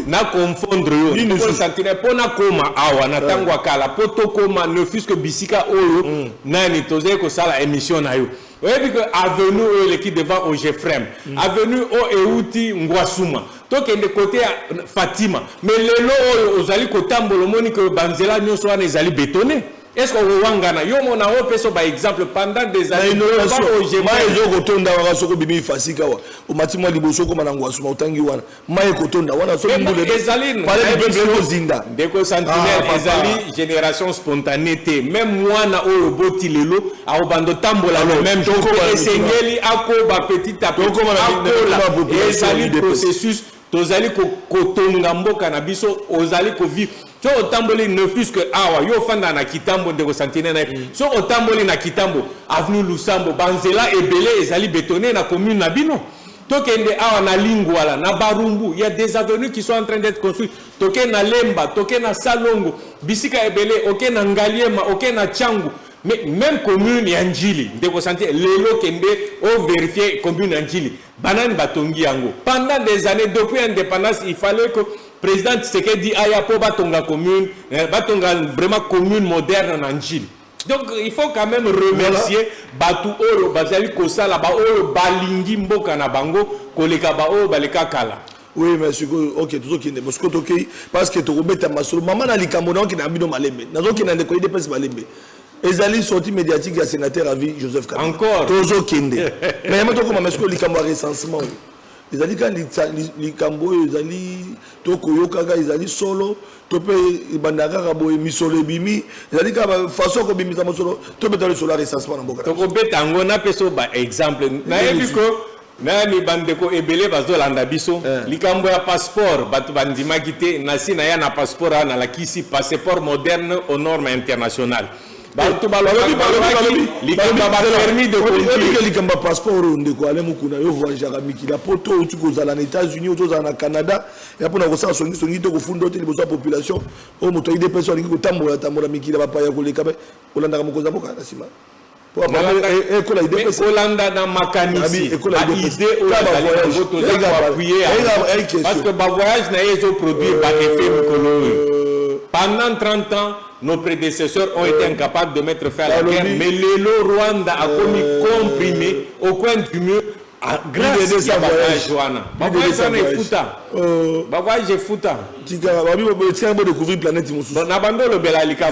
na confondre yo Ndeko Sentinelle pona koma awa na tangwa kala poto koma ne fût que bisika oyo nani toze ko sala émission na yo oyebi que avenue l'équipe devant au Jefrem avenue o euti ngwasuma to kende côté Fatima mais lelo oyo ozali ko tambolo moni que banzela nyonso wana ezali bétonné. Est-ce qu'on va gagner? Yo mon a repéré par exemple pendant des années. Maïzo kotonda waka soko bibi fasika wa. O matima liboso ko manangwa suma utangi wana. Maï kotonda wana soko mbule. Ezaline. Parler de Ndeko Zinda. Ndeko Sentinelle ezali génération spontanéité. Même moi na o boti lelo a obando tambola le même jour. Esengeli ako ba petit à petit. Ezali processus. Tozali kotonga mboka na biso ozali ko vivre. So otamboli ne fût que awa yo fanda na Kitambo Ndeko Sentinelle na so otamboli na Kitambo avenue Lusambo banzela ebele ezali bétonné na commune na bino tokende awa na Lingwala na Barumbu il y a des avenues qui sont en train d'être construites toke na Lemba toke na Salongo bisika ebele oke na Ngaliema oke na Tchangu mais même commune ya Njili Ndeko Sentinelle lelo kende o vérifier commune ya Njili banani batongi yango pendant des années depuis l'indépendance il fallait que président Tshisekedi aya po batonga commune batonga vraiment commune moderne en Njili. Donc il faut quand même remercier batu oyo bazali kosala ba oyo balingi mboka na bango koleka ba oyo baleka kala. Oui mais OK tout qui ne parce que to kobeta masolo maman na likambo na okina bino malembe nazo kina ndeko IDPS malembe ezali sortie médiatique ya sénateur à vie Joseph Kabila encore tozo kende mais maman to koma mesko likambo recensement ezali quand likambo ezali tokoyoka ezali solo tope bandaka kabo emisolo bimi ezali ka façon ko bimisa masolo to betale sur la recensement na mboka to ko betango na peso ba exemple na ebiko nani bandeko ebele bazolanda biso likambo ya passeport batu bandima kite na sina ya na passeport na la kisi passeport moderne aux normes internationales. Permis de conduire. Likamba passeport ndeko ale mukuna yo voyager mikila poto uti kozala na États-Unis ozala na Canada ya pona kosala songi to kufunda te liboso population o moto ide personne ki kotambola mikila bapa ya koleka be olanda mukoza boka na sima Olanda na makanisi idée parce que ba voyage na yezo produire ba effet mikolo. Pendant 30 ans nos prédécesseurs ont été incapables de mettre fin à la guerre, mais le Rwanda a commis comprimé au coin du mur grâce à Bavoyage Joana. Bavoyage est fouta. Bavoyage est fouta. Tu as découvrir planète Moussou. N'abandon le Belalika.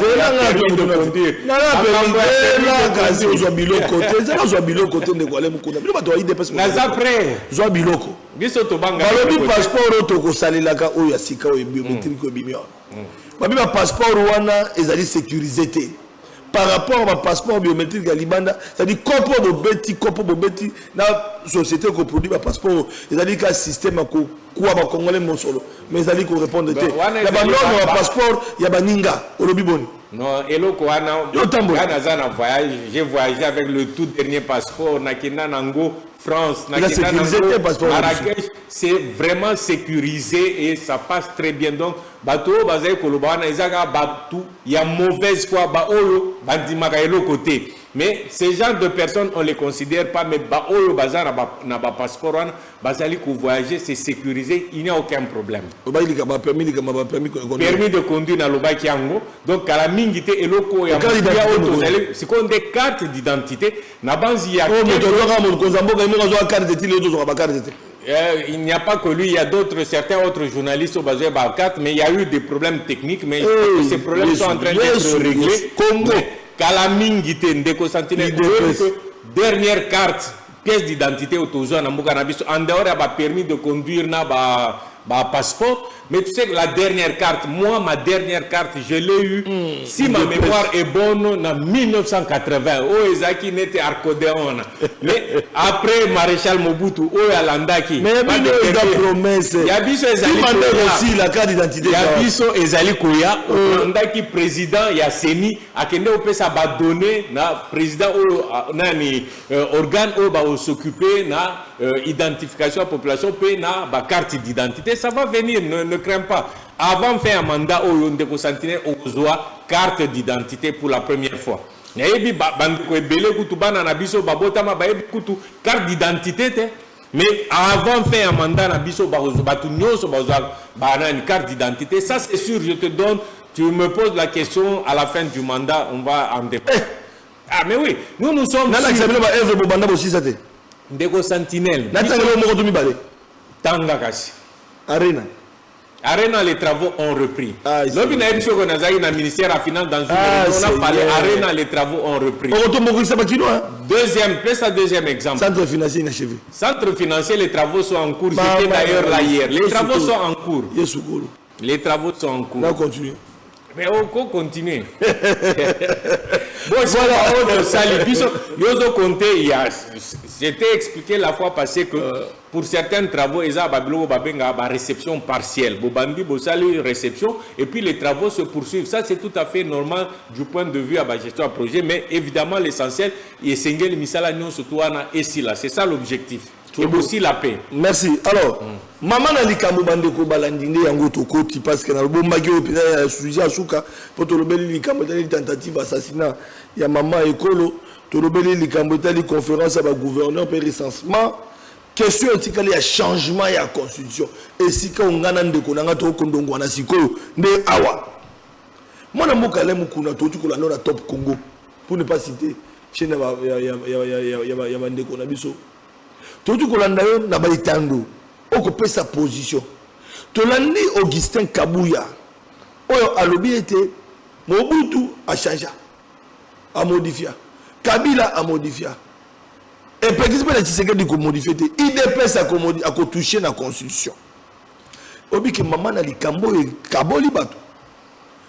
Babi passeport wana ezali sécurisé par rapport à passeport biométrique à Libanda, c'est-à-dire kopo bobeti na société ko produit ba passeport ezali ka système ko quoi ba congolais mon solo mais ça dit qu'on répondre te wana ya ba non ba passeport ya ba ninga olobi boni non eloko wana kana zana voyage j'ai voyagé avec le tout dernier passeport nakina nango France nakina nango Marrakech c'est vraiment sécurisé et ça passe très bien donc bato bazay koloba na ezaka batu ya mauvaise foi ba olo bandimaka eloko te. Mais ces gens de personnes, on ne les considère pas, mais Baolo Bazar n'a pas passeport, Bazali pour voyager, c'est sécurisé, il n'y a aucun problème. Permis de conduire dans le Bakiango, donc à la mingité et loko, c'est comme des cartes d'identité. Il n'y a pas que lui, il y a certains autres journalistes au basé par carte, mais il y a eu des problèmes techniques, mais ces problèmes sont en train d'être réglés. Kalamingité ndeko sentinelle dernière carte pièce d'identité au tozo na mbuka na biso en dehors ya ba permis de conduire na ba passeport mais tu sais que la dernière carte moi ma dernière carte je l'ai eu si ma mémoire est bonne en 1980 oh ezaki n'était arcodéon mais après maréchal Mobutu oh alandaki mais il promesse ya biso ezali aussi la carte d'identité ya biso ezali koya alandaki président ya Seni akende opesa ba donner na président nani organe o ba s'occuper na identification de la population pe na ba carte d'identité ça va venir ne crains pas avant faire un mandat au ndeko sentinelle ozoa carte d'identité pour la première fois nayebi bandiko ebele kutu bana na biso babotama bayebi kutu carte d'identité te mais avant faire un mandat na biso batu nyonso bazoa bana une carte d'identité ça c'est sûr je te donne tu me poses la question à la fin du mandat on va en débattre ah mais oui nous sommes ndeko sentinelle tanga kasi Arena, les travaux ont repris. L'objet n'a pas eu le ministère de la Finance dans une on a parlé. Arena, les travaux ont repris. Deuxième exemple. Centre financier inachevé. Centre financier, les travaux sont en cours. J'étais d'ailleurs là hier. Les travaux sont en cours. Les travaux sont en cours. On va continuer. Mais on peut continuer. Bon, voilà, j'étais expliqué la fois passée que pour certains travaux, ils ont une réception partielle. Réception, et puis les travaux se poursuivent. Ça, c'est tout à fait normal du point de vue à la gestion de projet. Mais évidemment, l'essentiel, c'est ça l'objectif. Et aussi la paix. Merci. Alors, maman a dit que balandine yango tokoti parce que na bombaki opina sujet asuka pour tolobeli likambo tali tentative d'assassinat ya maman ekolo tolobeli likambo tali conférence ba gouverneur per recensement question etikali ya changement ya constitution et si ka ngana ndeko nanga to kondongo na sikoyo nde awa mona mokale mukuna totu ko la na top Congo pour ne pas citer chez na ya bandeko na biso tout kolanda yo na baitando okope sa position tolandi Augustin Kabuya oyo alobi ete Mobutu a changé a modifié Kabila a modifié et peut-être que Tshisekedi ko modifié IDPS a ko toucher na constitution obi ke maman na likambo e kaboli bato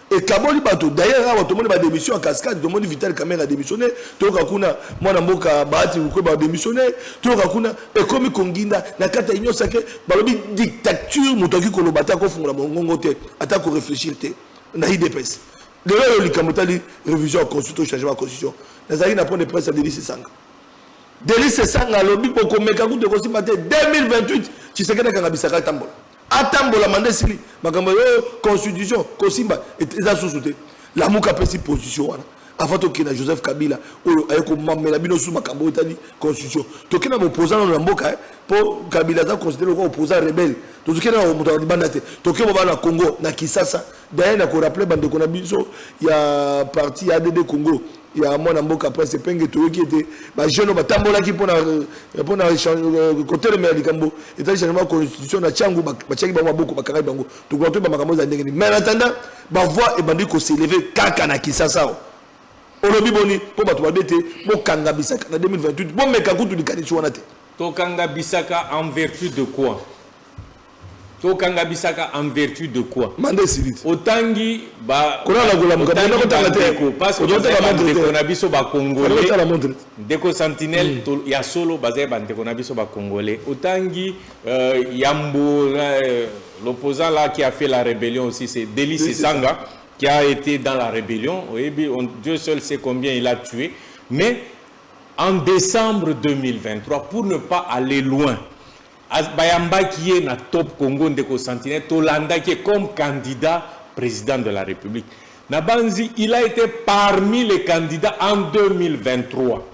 et Kaboli Bato, d'ailleurs, tout le monde a démissionné en cascade, tout le monde Vital Kamerhe a démissionné, tout le monde a Mboka Bahati a démissionné, tout le monde a comme Konginda, na kata union sacrée, balobi dictature, motoki kolobata ko fungola mongongo te, ata ko réfléchir te, na IDPS. De là il kamotali révision constitution, changement constitution. Nazali na point de presse à Délice Sanga. Délice Sanga lobi poko meka kuto ko simate 2028, Tshisekedi kangabisaka tambola. Atambola mandesili makambo constitution kosimba eza sous-souté la muka pesi position wana avant to kina Joseph Kabila oyo ayeko mamela bino sous makambo etali constitution to kina opposant na mboka pour Kabila za considérer comme opposant rebelle to kina o muta bandate to kina bana Congo na Kisasa d'ailleurs na ko rappeler bande ko na biso ya parti ADD Congo ya mwana mboka presse penge to qui était ba jeune ba tambola ki pona côté le meilleur cambo et changement constitution na changu ba changi ba maboko ba karai bango to ko to ba makambo za ndenge mais en attendant ba voix et bandi ko s'élever kaka na Kisasa olobi boni po ba to ba bete bo kanga bisaka na 2028 bo meka kutu dikani chwana te to kanga bisaka en vertu de quoi to kanga bisaka en vertu de quoi? Mandé Silite. Otangi ba Kuna la gola muka otangi ko tanga te parce que ndeko na biso ba congolais ndeko sentinelle ya solo bazé ba ndeko na biso ba congolais otangi Yambo l'opposant là qui a fait la rébellion aussi c'est Delis Sanga qui a été dans la rébellion. Dieu seul sait combien il a tué, mais en décembre 2023 pour ne pas aller loin Bayamba qui est na top Congo ndeko sentinelle Tolanda qui est comme candidat président de la République. Nabanzi, il a été parmi les candidats en 2023.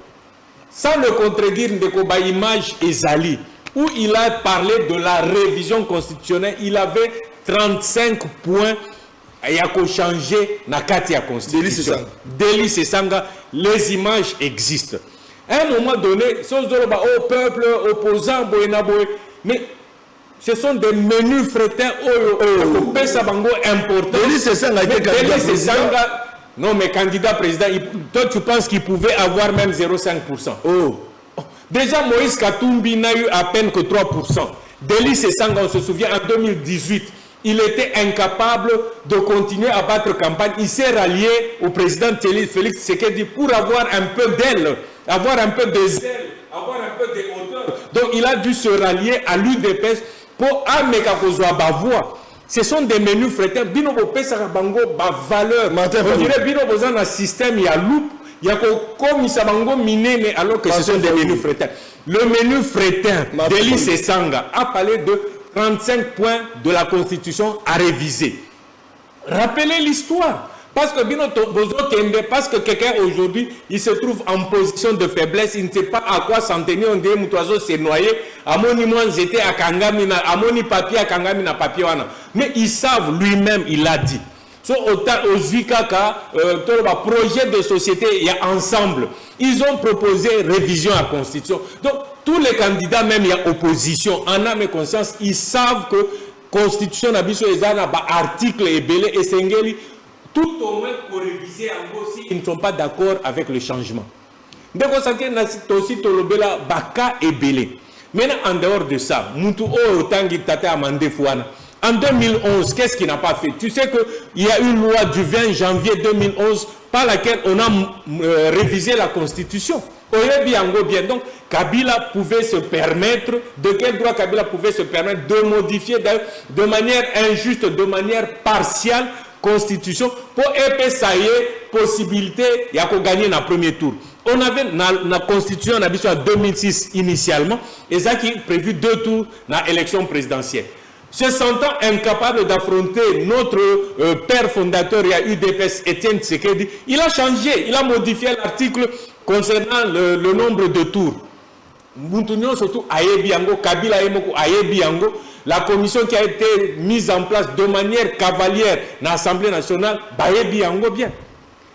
Sans le contredire ndeko ba image Ezali où il a parlé de la révision constitutionnelle, il avait 35 points il y a qu'à changer na kati ya constitution. Delis Sanga, les images existent. À un moment donné, au peuple opposant, mais ce sont des menus frétins importants. Delis Sanga était candidat président. Non, mais candidat président, toi tu penses qu'il pouvait avoir même 0,5%. Oh. Déjà, Moïse Katumbi n'a eu à peine que 3%. Delis Sanga, on se souvient, en 2018, il était incapable de continuer à battre campagne. Il s'est rallié au président Félix Tshisekedi pour avoir un peu d'aile, avoir un peu de zèle, avoir un peu de hauteur. Donc il a dû se rallier à l'UDPS pour amekakozwa bavoie. Ce sont des menus frétins. Bino bopesa bango ba valeur. On dirait bino bozan un système il y a loup, il y a comme bango miné alors que ce sont des menus frétins. Le menu frétin Delis Sanga a parlé de 35 points de la Constitution à réviser. Rappelez l'histoire. Parce que quelqu'un aujourd'hui, il se trouve en position de faiblesse, il ne sait pas à quoi s'en tenir, on dit Moutazo s'est noyé, Amoni Mouanzete à Kangamina, Amoni papier à Kangamina papier. Mais ils savent lui-même, il l'a dit. So, au Zikaka, projet de société, il y a ensemble. Ils ont proposé révision à la Constitution. Donc, tous les candidats, même il y a opposition, en âme et conscience, ils savent que Constitution Nabiso Ezana, article et belé et Sengeli, tout au moins pour réviser en gros s'ils ne sont pas d'accord avec le changement. Donc, on s'entend aussi Tolobela, Baka et belé. Maintenant, en dehors de ça, Moutou O Tangi Tata Amande Fouana. En 2011, qu'est-ce qu'il n'a pas fait? Tu sais qu'il y a une loi du 20 janvier 2011 par laquelle on a révisé la Constitution. Donc, Kabila pouvait se permettre, de quel droit Kabila pouvait se permettre de modifier de manière injuste, de manière partielle, Constitution pour essayer possibilité il y a qu'on gagner dans le premier tour. On avait la Constitution en 2006 initialement et ça qui est prévu 2 tours dans l'élection présidentielle. Se sentant incapable d'affronter notre père fondateur, il y a UDPS, Étienne Tshisekedi, il a changé, il a modifié l'article concernant le nombre de tours. Moutounion surtout Ayebiango, Kabila Emoko Ayebiango, la commission qui a été mise en place de manière cavalière dans l'Assemblée nationale, Ayebiango bien.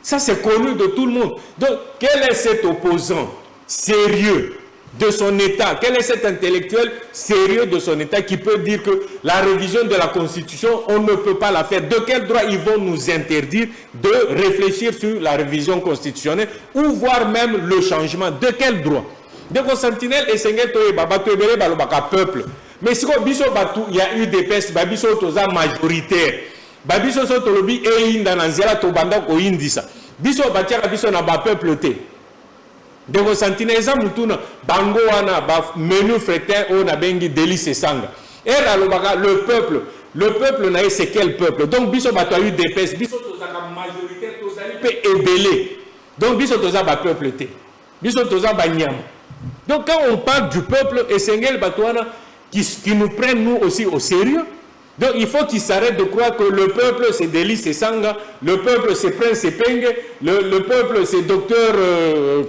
Ça c'est connu de tout le monde. Donc quel est cet opposant sérieux de son État, quel est cet intellectuel sérieux de son État qui peut dire que la révision de la Constitution, on ne peut pas la faire? De quel droit ils vont nous interdire de réfléchir sur la révision constitutionnelle ou voire même le changement? De quel droit? Donc, Sentinelle et Sengel Toye Babato Ebele Balobaka peuple. Mais si il y a eu des pestes, Babiso Toza majoritaire. Babiso Sotolobi et Indananzela Tobanda ko Indisa. Biso Batia Biso na ba peuple te. Donc, Sentinelle Zamutuna, Bango Wana, menu fretin, on a bengi Delis Sanga. Et le peuple n'a c'est quel peuple? Donc, Biso Bato a eu des pestes, Biso Toza majoritaire, Toza Lipe Ebele. Donc, Biso Toza ba peuple te. Biso Toza ba Nyam. Donc quand on parle du peuple, et Sengel Batouana, qui nous prennent nous aussi au sérieux, donc il faut qu'ils s'arrêtent de croire que le peuple c'est Delis Sanga, le peuple c'est Prince Penge, le peuple c'est docteur,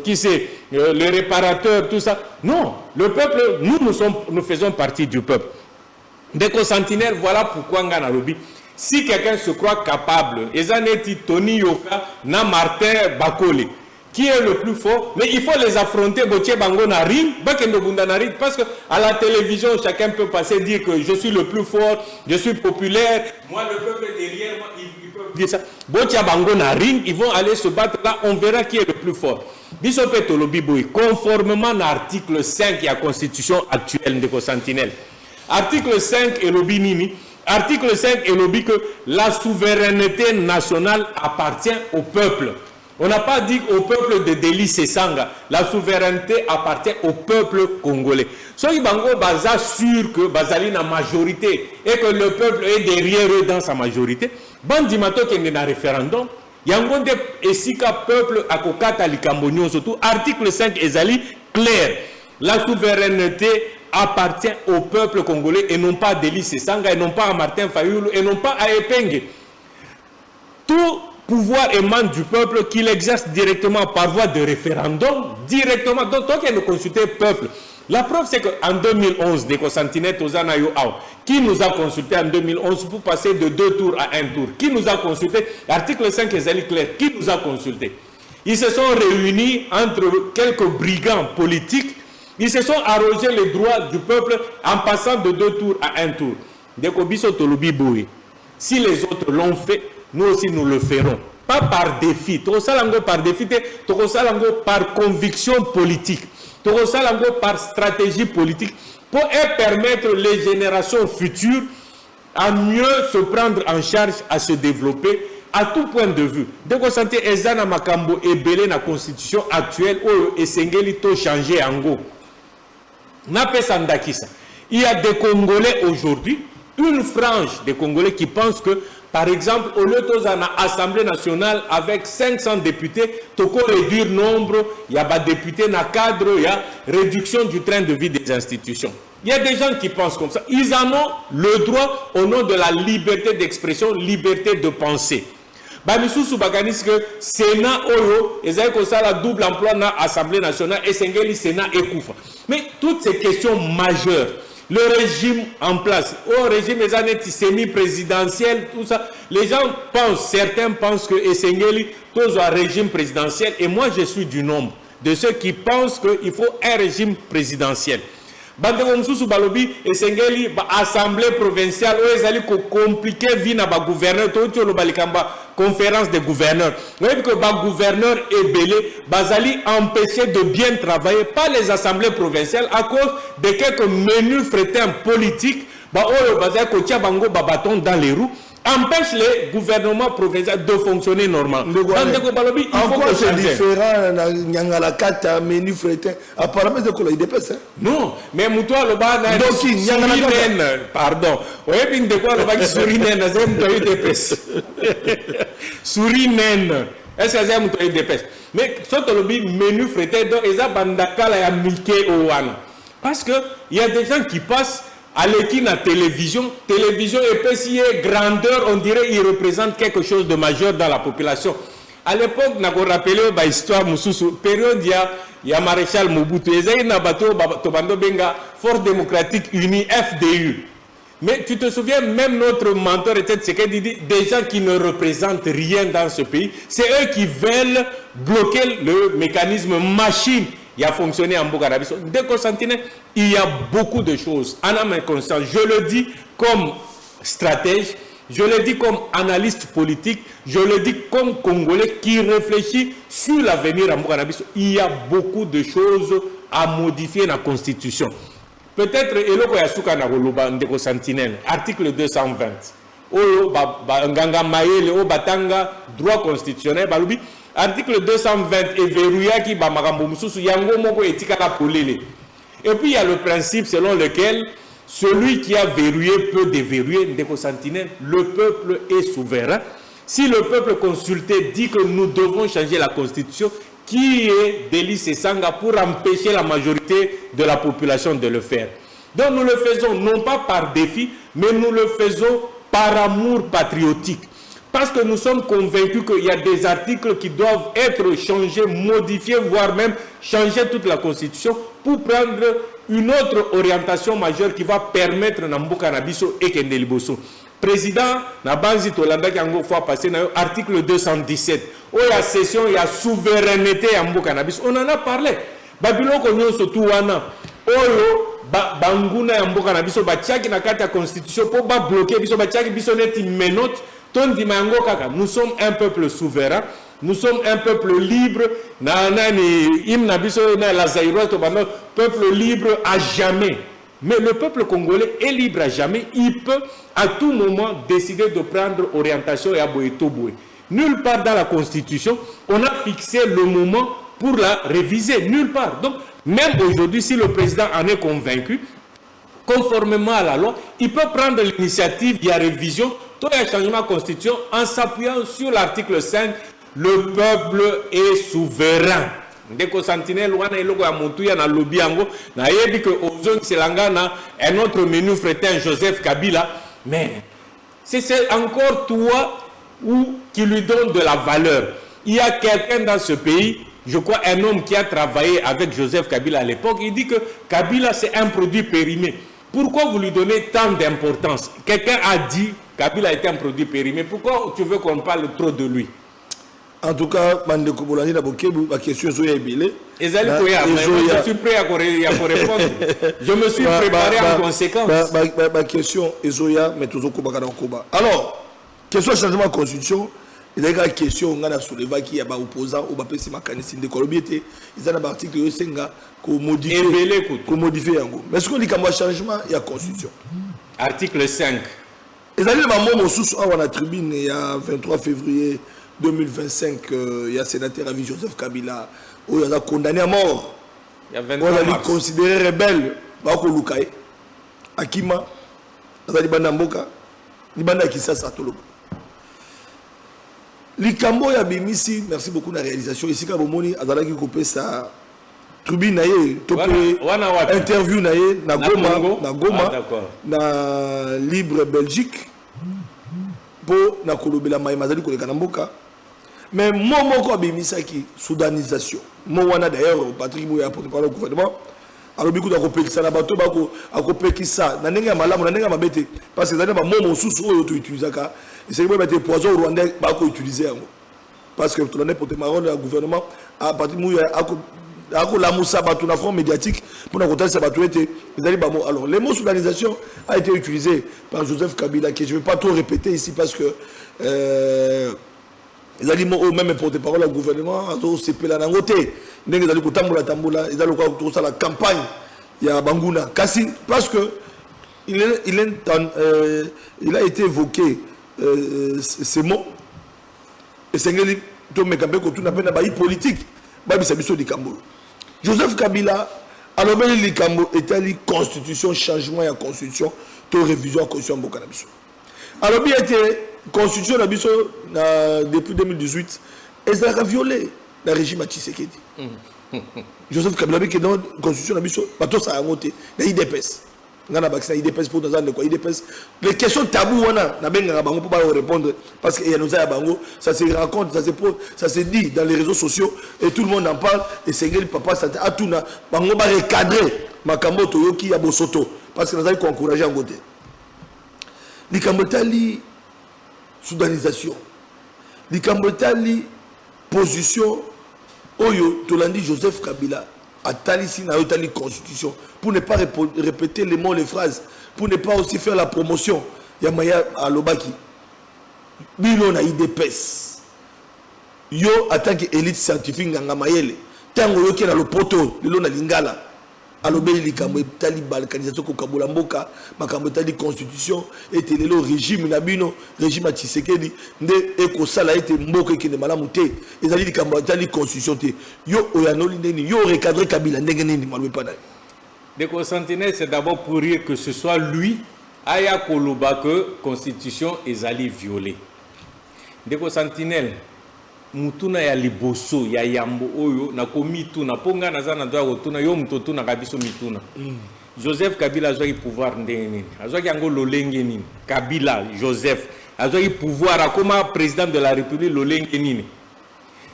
qui c'est, le réparateur, tout ça. Non, le peuple, nous faisons partie du peuple. Dès Sentinelle, voilà pourquoi Nganarobi, si quelqu'un se croit capable, Ezaneti Tony Yoka, na Martin Bakole, qui est le plus fort, mais il faut les affronter, parce qu'à la télévision, chacun peut passer dire que je suis le plus fort, je suis populaire, moi le peuple derrière moi, ils peuvent dire ça. Ils vont aller se battre là, on verra qui est le plus fort. Conformément à l'article 5 de la Constitution actuelle de Sentinelle, Article 5 et lobby nini. Article 5 et lobby que la souveraineté nationale appartient au peuple. On n'a pas dit au peuple de Deli Sesanga. La souveraineté appartient au peuple congolais. Soki bango baza sûr que bazali na majorité et que le peuple est derrière eux dans sa majorité. Bandimato qui est dans référendum. Yangonde esika peuple akokata likambo nyonso tout. Article 5 ezali clair. La souveraineté appartient au peuple congolais et non pas à Deli Sesanga et non pas à Martin Fayulu et non pas à Epenge. Tout pouvoir émane du peuple qu'il exerce directement par voie de référendum, directement. Donc, toi qui as consulté le peuple, la preuve c'est qu'en 2011, qui nous a consulté en 2011 pour passer de 2 tours à 1 tour? Qui nous a consulté? Article 5 est clair. Qui nous a consulté? Ils se sont réunis entre quelques brigands politiques. Ils se sont arrogés les droits du peuple en passant de 2 tours à 1 tour. Si les autres l'ont fait, nous aussi nous le ferons. Pas par défi. Par défi, par conviction politique. Par stratégie politique. Pour permettre les générations futures à mieux se prendre en charge, à se développer à tout point de vue. Dès qu'on sentait Ezana Makambo et Belé dans la constitution actuelle, où Esengeli to changé en go. Il y a des Congolais aujourd'hui, une frange des Congolais qui pensent que, par exemple, au lieu de l'Assemblée nationale avec 500 députés, il faut réduire le nombre, il y a des députés dans le cadre, il y a réduction du train de vie des institutions. Il y a des gens qui pensent comme ça. Ils en ont le droit au nom de la liberté d'expression, liberté de penser. Bamisusu Baganis que Sénat Oyo, et ça la double emploi dans l'Assemblée nationale et Sengeli Sénat et Koufa. Mais toutes ces questions majeures, le régime en place, au régime des années semi-présidentiel, tout ça, les gens pensent, certains pensent que Esengeli, tous un régime présidentiel, et moi je suis du nombre de ceux qui pensent qu'il faut un régime présidentiel. Bandeko Msusu Balobi Esengeli assemblée provinciale où ils allaient compliquer vie na ba gouverneur tout le balikamba conférence des gouverneurs. Vous voyez que ba gouverneur et belé bazali empêcher de bien travailler pas les assemblées provinciales à cause de quelques menus frétins politiques ba oyo bazali ko tia bango ba bâton dans les roues empêche les gouvernements provinciaux de fonctionner normalement. En quoi c'est différent Nyangala Kata, menu frétin? Apparemment, c'est quoi il dépasse. Non, mais Moutoua le bas n'a pas pardon. Oui, bien de quoi le bas qui sourit naine, c'est Moutoua il dépasse. Souris naine. Est-ce que c'est Moutoua il dépasse? Mais surtout le menu frétin, donc ils ont bandaka la Mickey Owana. Parce qu'il y a des gens qui passent à l'équipe à télévision épaissie grandeur, on dirait il représente quelque chose de majeur dans la population. À l'époque, on a rappelé l'histoire de période il y a maréchal Mobutu, il y a Tobando Benga, Force démocratique unie, FDU. Mais tu te souviens, même notre mentor était dit des gens qui ne représentent rien dans ce pays, c'est eux qui veulent bloquer le mécanisme machine. Il a fonctionné en Bogarabiso. Dès qu'on sentinelle, il y a beaucoup de choses. En âme et conscience, je le dis comme stratège, je le dis comme analyste politique, je le dis comme Congolais qui réfléchit sur l'avenir en Bogarabiso. Il y a beaucoup de choses à modifier dans la Constitution. Peut-être, Eloko Yasuka Naroloba, Ndeko Sentinelle, article 220. Oyo, Nganga Maele, O Batanga, droit constitutionnel, Balubi. Article 220 et verrouilla qui ba makambo mususu yango moko etika la polele. Et puis il y a le principe selon lequel celui qui a verrouillé peut déverrouiller. Ndeko Sentinelle, le peuple est souverain. Si le peuple consulté dit que nous devons changer la constitution, qui est Deli Sesanga pour empêcher la majorité de la population de le faire? Donc nous le faisons non pas par défi, mais nous le faisons par amour patriotique. Parce que nous sommes convaincus qu'il y a des articles qui doivent être changés, modifiés, voire même changer toute la Constitution pour prendre une autre orientation majeure qui va permettre Nambuka Nabiso et Kendeliboso. Président Nabanzi Tolanda qui a fois passé dans l'article 217, où il y a session, il y a souveraineté Nambuka Nabiso. On en a parlé. Babylon Konyo Sotouana, Oyo, Banguna Nambuka Nabiso, Bachaki Nakata Constitution pour bloquer Biso, Bachaki Bisoneti Menote. Nous sommes un peuple souverain, nous sommes un peuple libre, peuple libre à jamais. Mais le peuple congolais est libre à jamais. Il peut à tout moment décider de prendre orientation et aboyetoboué. Nulle part dans la Constitution, on a fixé le moment pour la réviser. Nulle part. Donc, même aujourd'hui, si le président en est convaincu, conformément à la loi, il peut prendre l'initiative de la révision, tout un changement de constitution en s'appuyant sur l'article 5. Le peuple est souverain. Ndeko Sentinelle wana eloko ya mutu ya na lobby yango na yebi que ozong selanga na un autre menu fretin Joseph Kabila, mais c'est encore toi ou qui lui donne de la valeur. Il y a quelqu'un dans ce pays, je crois un homme qui a travaillé avec Joseph Kabila à l'époque, il dit que Kabila c'est un produit périmé. Pourquoi vous lui donnez tant d'importance? Quelqu'un a dit Kabila est un produit périmé. Pourquoi tu veux qu'on parle trop de lui? En tout cas, Mandeko Bolani na bokebu, ma question estébile. Je suis prêt à répondre. Je me suis préparé en conséquence. Ma question est Zoya, mais toujours Koba Koba. Alors, question changement de constitution, il y a une question on a soulevé qui y a des opposants ou des mécanismes de Colombie. Il y a un article qui est modifié. Mais est-ce qu'on dit qu'il y a un changement, il y a une constitution. Article 5. Il y a un moment où on a tribune, il y a 23 février 2025, il y a un sénateur à vie Joseph Kabila, où il a condamné à mort. Il y a 23 mars. On a considéré rebelle. Bako Lukaï, Akima, Azali Mboka, Nibanda Kisasa Tolobo. Likambo ya Bimisi, merci beaucoup de la réalisation. Ici, Kabomoni, Azalaki Kopé sa tribune naye, interview naye, na Goma, na Libre Belgique, pour na Kolobela Maïmazali Kolekanamboka. Mais moi, moi, Bimisa qui soudanisation. Moi, d'ailleurs, Patrick Mouya, pour parler au gouvernement, alors beaucoup d'akopeki ça na bato bako akopeki ça na ndenge malamu na ndenge mabete parce que ça n'est pas moi susu oyo to utiliser ka et c'est que mettre poison rwandais bako utiliser yango parce que tout l'année pour te marron le gouvernement à partir mouya ako la moussa bato na front médiatique pour na côté ça bato était alors les mots soudanisation a été utilisé par Joseph Kabila que je vais pas trop répéter ici parce que ils ont même porte-parole au gouvernement, c'est pas la nangoté. Ils ont la campagne, il y a Bangouna. Parce que il a été évoqué ces mots. Et c'est un politique. Joseph Kabila, alors il était une constitution, changement de constitution, de révision de la constitution. Alors il était constitution depuis 2018 et ça a violé le régime à Tshisekedi. Joseph Kabila qui est dans la constitution bateau ça a monté na IDPS ngana bakina IDPS pour dans quoi IDPS les questions tabou wana na benga bango pour pas répondre parce que nous a bango ça se raconte ça se dit dans les réseaux sociaux et tout le monde en parle et c'est que le papa ça a tout na bango ba recadrer makambo toyoki ya bosoto parce que nous allons encourager en côté likambotali soudanisation likambotali position oyo tolandi Joseph Kabila a talisi na yotali constitution pour ne pas répéter les mots les phrases pour ne pas aussi faire la promotion ya maya alobaki bino na IDPS yo en tant que élite scientifique nganga mayele tango yoki na lopoto lelo na lingala alobeli likambo tali balkanisation ko kabola mboka makambo tali constitution et le régime na bino régime à Tshisekedi nde ekosala ete mboka ekende malamu te ezali likambo tali constitution te yo oyanoli ndeni yo recadrer Kabila ndenge nini malwe pana Ndeko Sentinelle c'est d'abord pour dire que ce soit lui aya koloba que constitution ezali violée. Ndeko Sentinelle mutuna ya liboso ya yambo oyo na komitu na ponga na zana doa kotuna yo mtoto na kabiso mituna Joseph Kabila azwaki pouvoir ndeni azwaki yango lolenge nini Kabila Joseph azwaki pouvoir akoma président de la République lolenge nini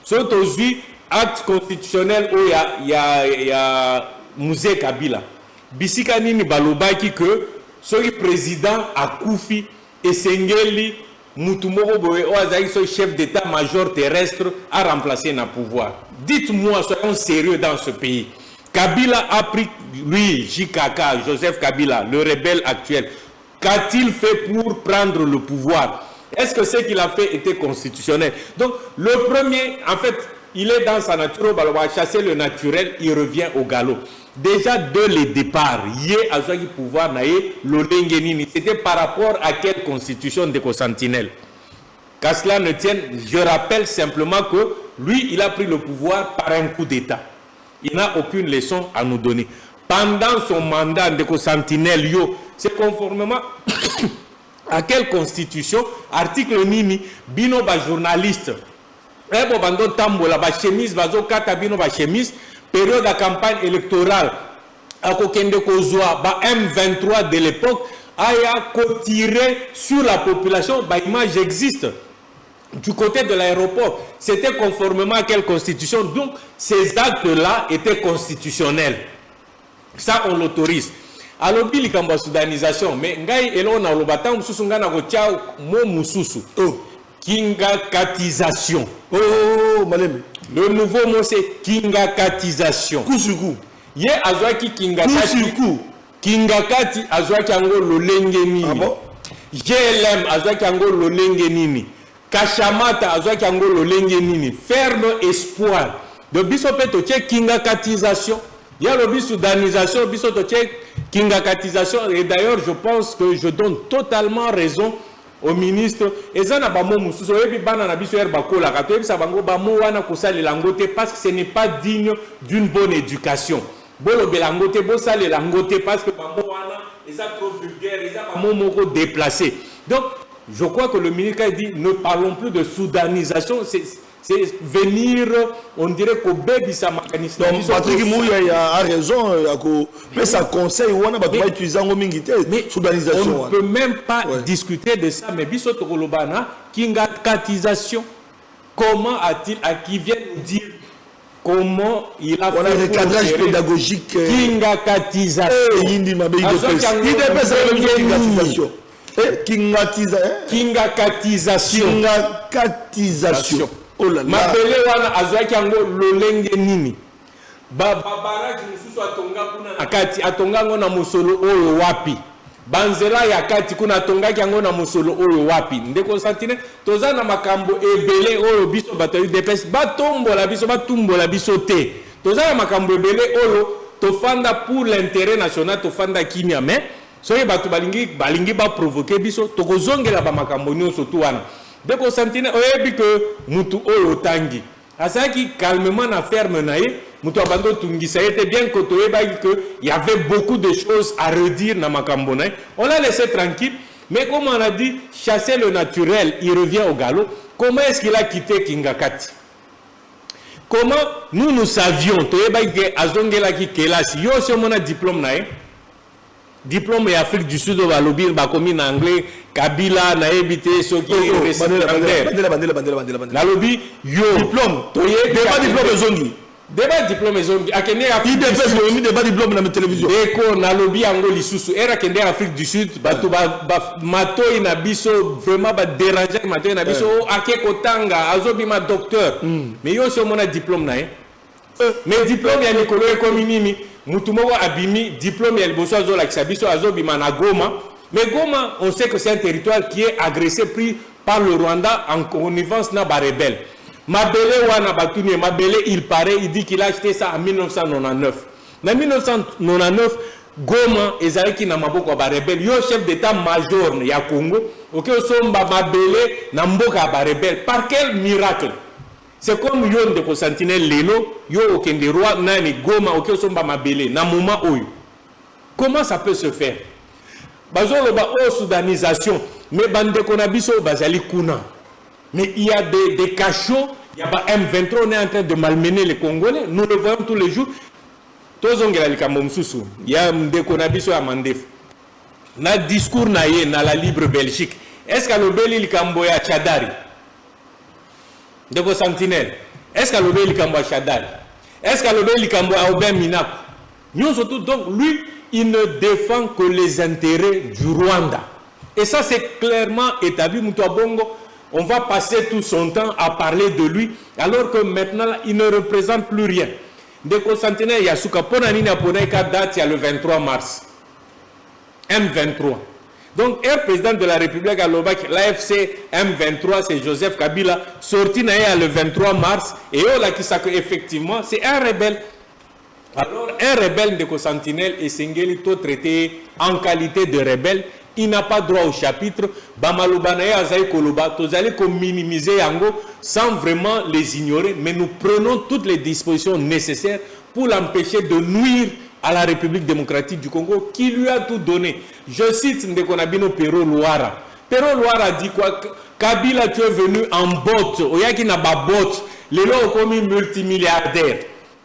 so tozwi acte constitutionnel o ya Musée Kabila bisika nini balobaki que soki président akufi esengeli Moutoumoro Boé, ce chef d'état-major terrestre, a remplacé le pouvoir. Dites-moi, soyons sérieux dans ce pays. Kabila a pris, lui, JKK, Joseph Kabila, le rebelle actuel. Qu'a-t-il fait pour prendre le pouvoir? Est-ce que ce qu'il a fait était constitutionnel? Donc, le premier, en fait, il est dans sa nature, il va chasser le naturel, il revient au galop. déjà dès le départ, yé azwaki pouvoir na ye lolenge nini. C'était par rapport à quelle constitution de Sentinelle? Qu'à cela ne tienne, je rappelle simplement que lui, il a pris le pouvoir par un coup d'État. Il n'a aucune leçon à nous donner. Pendant son mandat de Sentinelle, c'est conformément à quelle constitution? Article nini, bino ba journaliste. Ebo bando tambola ba chemise, bazo kata bino ba chemise, période de campagne électorale. Ako kende kozwa ba M23 de l'époque, aya ko tirer sur la population, ba image existe. Du côté de l'aéroport, c'était conformément à quelle constitution? Donc, ces actes-là étaient constitutionnels. Ça, on l'autorise. Alors, il y a une soudanisation. Mais, il y a une kingakatisation. Le nouveau mot, c'est kingakatisation. Kusuku. Il y a azwaki kingakati. Kingakati azwaki ango lolenge nini. Ah bon? GLM azwaki ango lolenge nini. Kachamata azwaki ango lolenge nini. Ferme espoir. De biso peto tche kingakatisation. Il y a le soudanisation, biso tche kingakatisation. Et d'ailleurs, je pense que je donne totalement raison au ministre. Et ça n'a pas mon moussou. Et puis bana na biso herbako la kato. Et puis ça bango ba mo wana kosali langote parce que ce n'est pas digne d'une bonne éducation. Bolo belangote, bo sali langote parce que bango wana ils sont trop vulgaires, ils ont pas mon mot déplacé. Donc je crois que le ministre a dit ne parlons plus de soudanisation, c'est venir, on dirait qu'au bébé ça mécanisme. Donc Patrick Mouya a raison, mais ça conseille on va utiliser en mingité soudanisation. On ne peut même pas discuter de ça, mais biso tokolobana kingakatisation. Comment a-t-il à qui vient nous dire comment il a fait un recadrage pédagogique kingakatisation. Il dépêche kingakatisation. Kingakatisation. Oh là là. Mabele wana azwaki ango lolenge nini. Babaraki mususu atonga kuna nakati atonga ngo na musolo oyo wapi. Banzela ya kati kuna atongaki ango na musolo oyo wapi. Ndeko Sentinelle toza na makambo ebele oyo biso batayu depes batombola biso te. Toza na makambo ebele oyo tofanda pour l'intérêt national tofanda kimia mais soki bato balingi ba provoquer biso tokozongela ba makambo nyonso tu wana. Ndeko Sentinelle oyebi que mutu oyo tangi asaki calmement na ferme na ye mutu abando tungisa était bien que toyebaki que il y avait beaucoup de choses à redire na makambo na ye. On l'a laissé tranquille, mais comme on a dit chasser le naturel, il revient au galop. Comment est-ce qu'il a quitté Kingakati? Comment nous savions toyebaki que azongela ki kelasi yo si on a diplôme na ye. Diplôme et Afrique du Sud au Balobi, bakomi en anglais, Kabila, na ebité, soki, la lobby, yo, diplôme, débat diplôme zongi. Débat diplôme zongi. Akende Afrique du Sud. Débat diplôme dans la télévision. Eko, na lobby ango lisusu. Era kende Afrique du Sud, bato mato ina biso, vraiment ba déranger mato ina biso, ake kotanga, azobi ma docteur. Mais yo si on a diplôme na mais diplôme ya Nikolo ekomi nini? Mutumoko abimi diplôme ya liboso azo la kisabiso azo bima na Goma. Mais Goma, on sait que c'est un territoire qui est agressé pris par le Rwanda en connivence na ba rebelle. Mabele wana batuni Mabele il paraît il dit qu'il a acheté ça en 1999. En 1999 Goma ezalaki na maboko ba rebelle. Yo chef d'état major ya Congo, OK somba Mabele na mboka ba rebelle. Par quel miracle? C'est comme yon de Sentinelle lelo yo okende roi nani Goma OK somba Mabele na moment oyo. Comment ça peut se faire? Bazolo ba o soudanisation mais bande konabiso bazali kuna. Mais il y a des cachots, il y a M23 on est en train de malmener les Congolais, nous le voyons tous les jours. Tozongela likambo msusu. Il y a ndeko nabiso ya mandef. Na discours na ye na la libre Belgique. Est-ce que lobeli likambo ya Chadari? Ndeko Sentinelle. Est-ce que lobeli likambo ya Chadari? Est-ce que lobeli likambo ya Aubin Minaku? Nous surtout donc lui il ne défend que les intérêts du Rwanda. Et ça c'est clairement établi Mutua Bongo. On va passer tout son temps à parler de lui alors que maintenant il ne représente plus rien. Ndeko Sentinelle Yasuka Ponanini Aponeka date il y a le 23 mars. M23. Donc, un président de la République à l'Obak, l'AFC M23, c'est Joseph Kabila, sorti le 23 mars, et on l'a dit ça que effectivement, c'est un rebelle. Alors, un rebelle de Sentinelle et Sengeli, tout traité en qualité de rebelle, il n'a pas droit au chapitre. Bamalobanaye Azaï Koloba, tous allez minimiser Yango sans vraiment les ignorer, mais nous prenons toutes les dispositions nécessaires pour l'empêcher de nuire à la République démocratique du Congo, qui lui a tout donné. Je cite Ndekonabino Pero Louara. Pero Louara dit quoi? Kabila, tu es venu en botte. Oyaki n'a pas botte. Les lots comme multimilliardaire.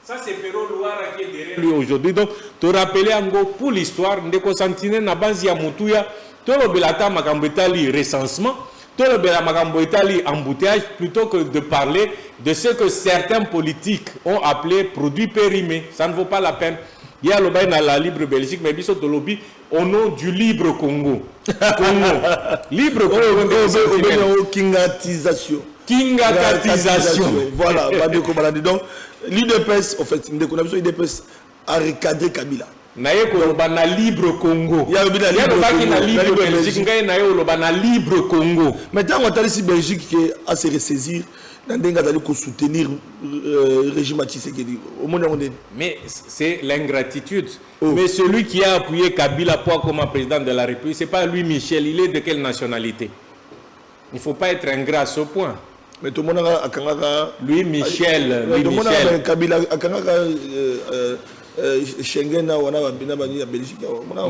Ça, c'est Pero Louara qui est derrière lui aujourd'hui. Donc, te rappeler en gros pour l'histoire, Ndeko Sentinelle n'a pas dit à Moutouya, tout le belata makambetali recensement, tout le belata makambetali embouteillage, plutôt que de parler de ce que certains politiques ont appelé produits périmés. Ça ne vaut pas la peine. Il y a le bain dans la libre Belgique, mais biso de lobby au nom du libre Congo. Libre Congo. Kingatisation. Kingatisation. Voilà. Donc, l'UDPS, en fait, l'UDPS a recadré Kabila. Naye ko na libre Congo. Il y a le libre Belgique, na libre Congo. Maintenant, on a ici Belgique qui a se ressaisir. Pour soutenir le régime Tshisekedi. Mais c'est l'ingratitude. Mais celui qui a appuyé Kabila comme président de la République, ce n'est pas lui Michel. Il est de quelle nationalité? Il ne faut pas être ingrat à ce point. Mais tout le monde a... Lui Michel. Kabila Schengen,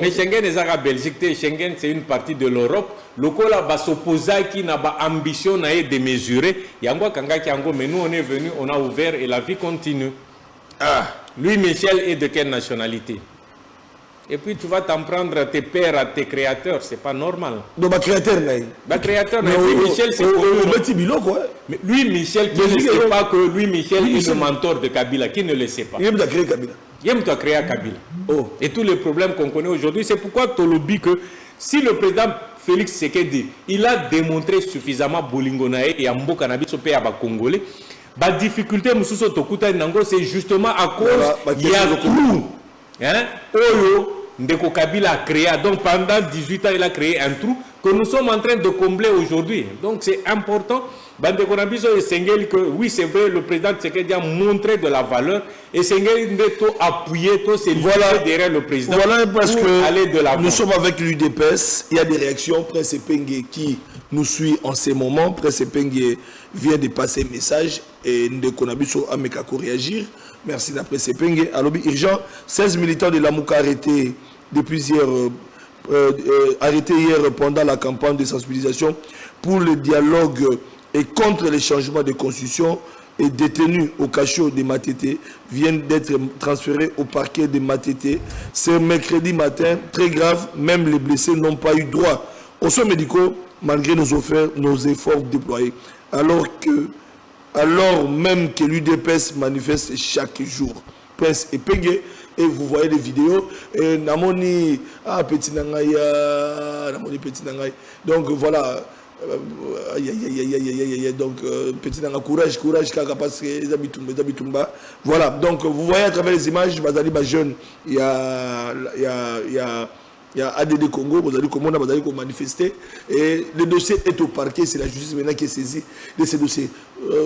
mais Schengen est à Belgique. Schengen, c'est une partie de l'Europe. Le Kola va s'opposer qui n'a pas ambition de démesurer. Mais nous, on est venus, on a ouvert et la vie continue. Lui, Michel, est de quelle nationalité? Et puis tu vas t'en prendre à tes pères, à tes créateurs, c'est pas normal. Donc, ma créateur, Michel, c'est mais lui, Michel, qui ne sait pas que lui, Michel, est le mentor de Kabila, qui ne le sait pas. Il a créé Kabila. Il a créé Kabila. Et tous les problèmes qu'on connaît aujourd'hui, c'est pourquoi Tolobi que si le président Félix Tshisekedi, il a démontré suffisamment Bolingonae et Ambo Cannabis au pays à Congolais, la difficulté, c'est justement à cause il y a tout. Ndeko Kabila a créé, donc pendant 18 ans, il a créé un trou que nous sommes en train de combler aujourd'hui. Donc c'est important. Bandeko Nabiso et Sengeli que oui, c'est vrai, le président Tshisekedi a montré de la valeur et Sengeli a appuyé tous ces leaders derrière le président. Voilà parce que aller de l'avant. Nous sommes avec l'UDPS. Il y a des réactions. Prince Pengue qui nous suit en ces moments. Prince Pengue vient de passer un message et Ndeko Nabiso a Mekako réagir. Merci d'après Penge. À l'objet urgent, 16 militants de l'Amouka arrêtés depuis hier, arrêtés hier pendant la campagne de sensibilisation pour le dialogue et contre les changements de constitution et détenus au cachot de Matete viennent d'être transférés au parquet de Matete. C'est mercredi matin, très grave, même les blessés n'ont pas eu droit aux soins médicaux malgré nos efforts déployés. Alors même que l'UDPS manifeste chaque jour. Prince Epenge, et vous voyez des vidéos, et Namoni, petit Nangaya, Namoni petit Nangaya. Donc voilà, donc petit Nangaya, courage, car parce que les habitumba. Voilà, donc vous voyez à travers les images, Bazali jeune, il y a ADD Congo, vous allez manifester et le dossier est au parquet, c'est la justice maintenant qui est saisie de ces dossiers.